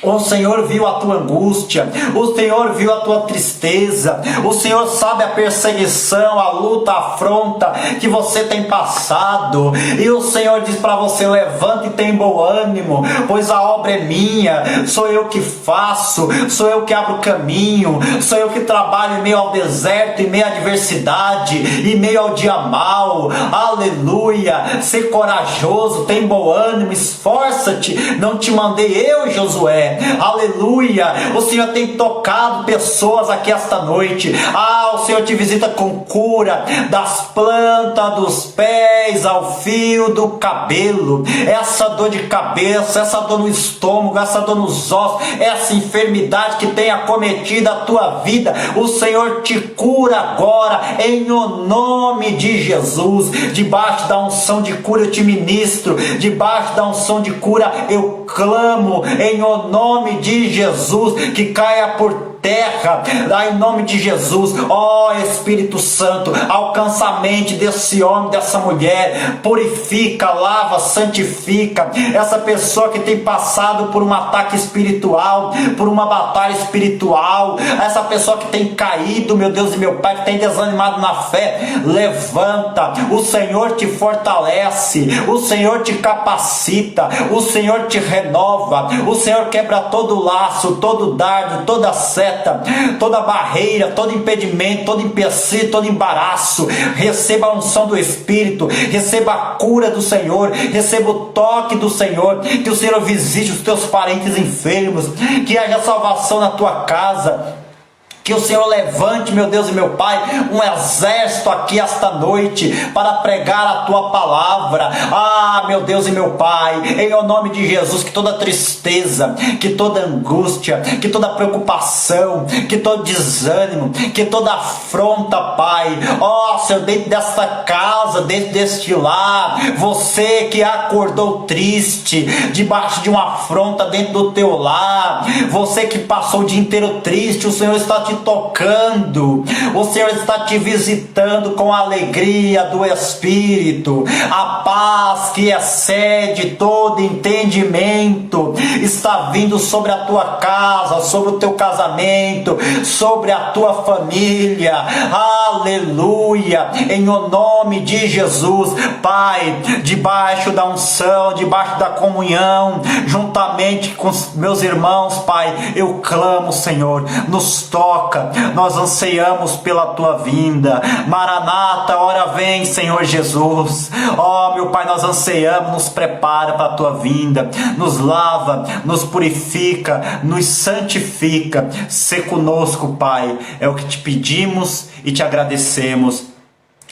o Senhor viu a tua angústia, o Senhor viu a tua tristeza, o Senhor sabe a perseguição, a luta, a afronta que você tem passado, e o Senhor diz para você: levante e tem bom ânimo, pois a obra é minha, sou eu que faço, sou eu que abro o caminho, sou eu que trabalho em meio ao deserto, em meio à adversidade, em meio ao dia mau. Aleluia, ser corajoso, tem bom ânimo, esforça-te, não te mandei eu, Josué. Aleluia, o Senhor tem tocado pessoas aqui esta noite. Ah, o Senhor te visita com cura das plantas dos pés ao fio do cabelo. Essa dor de cabeça, essa dor no estômago, essa dor nos ossos, essa enfermidade que tem acometido a tua vida, o Senhor te cura agora, em o nome de Jesus. Debaixo da unção de cura eu te ministro, debaixo da unção de cura eu clamo, em o nome de Jesus, que caia por terra, em nome de Jesus. Ó Espírito Santo, alcança a mente desse homem, dessa mulher, purifica, lava, santifica essa pessoa que tem passado por um ataque espiritual, por uma batalha espiritual, essa pessoa que tem caído, meu Deus e meu Pai, que tem desanimado na fé. Levanta, o Senhor te fortalece, o Senhor te capacita, o Senhor te renova, o Senhor quebra todo laço, todo dardo, toda seta, toda barreira, todo impedimento, todo empecilho, todo embaraço. Receba a unção do Espírito, receba a cura do Senhor, receba o toque do Senhor, que o Senhor visite os teus parentes enfermos, que haja salvação na tua casa. Que o Senhor levante, meu Deus e meu Pai, um exército aqui esta noite para pregar a Tua palavra. Ah, meu Deus e meu Pai, em o nome de Jesus, que toda tristeza, que toda angústia, que toda preocupação, que todo desânimo, que toda afronta, Pai, ó Senhor, dentro desta casa, dentro deste lar, você que acordou triste, debaixo de uma afronta dentro do teu lar, você que passou o dia inteiro triste, o Senhor está te tocando, o Senhor está te visitando com a alegria do Espírito, a paz que excede todo entendimento está vindo sobre a tua casa, sobre o teu casamento, sobre a tua família. Aleluia, em o nome de Jesus. Pai, debaixo da unção, debaixo da comunhão, juntamente com os meus irmãos, Pai, eu clamo, Senhor, nos toca, nós ansiamos pela tua vinda. Maranata, ora vem, Senhor Jesus. Ó, meu Pai, nós ansiamos, nos prepara para a tua vinda, nos lava, nos purifica, nos santifica. Sê conosco, Pai, é o que te pedimos e te agradecemos,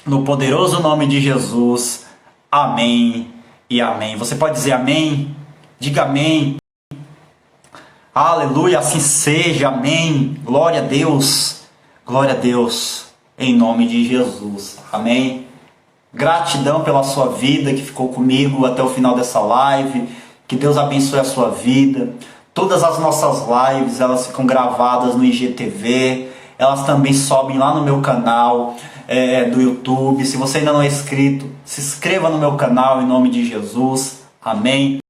no poderoso nome de Jesus. Amém e amém. Você pode dizer amém? Diga amém. Aleluia, assim seja, amém. Glória a Deus, em nome de Jesus, amém. Gratidão pela sua vida que ficou comigo até o final dessa live. Que Deus abençoe a sua vida. Todas as nossas lives, elas ficam gravadas no IGTV, elas também sobem lá no meu canal do YouTube. Se você ainda não é inscrito, se inscreva no meu canal em nome de Jesus, amém.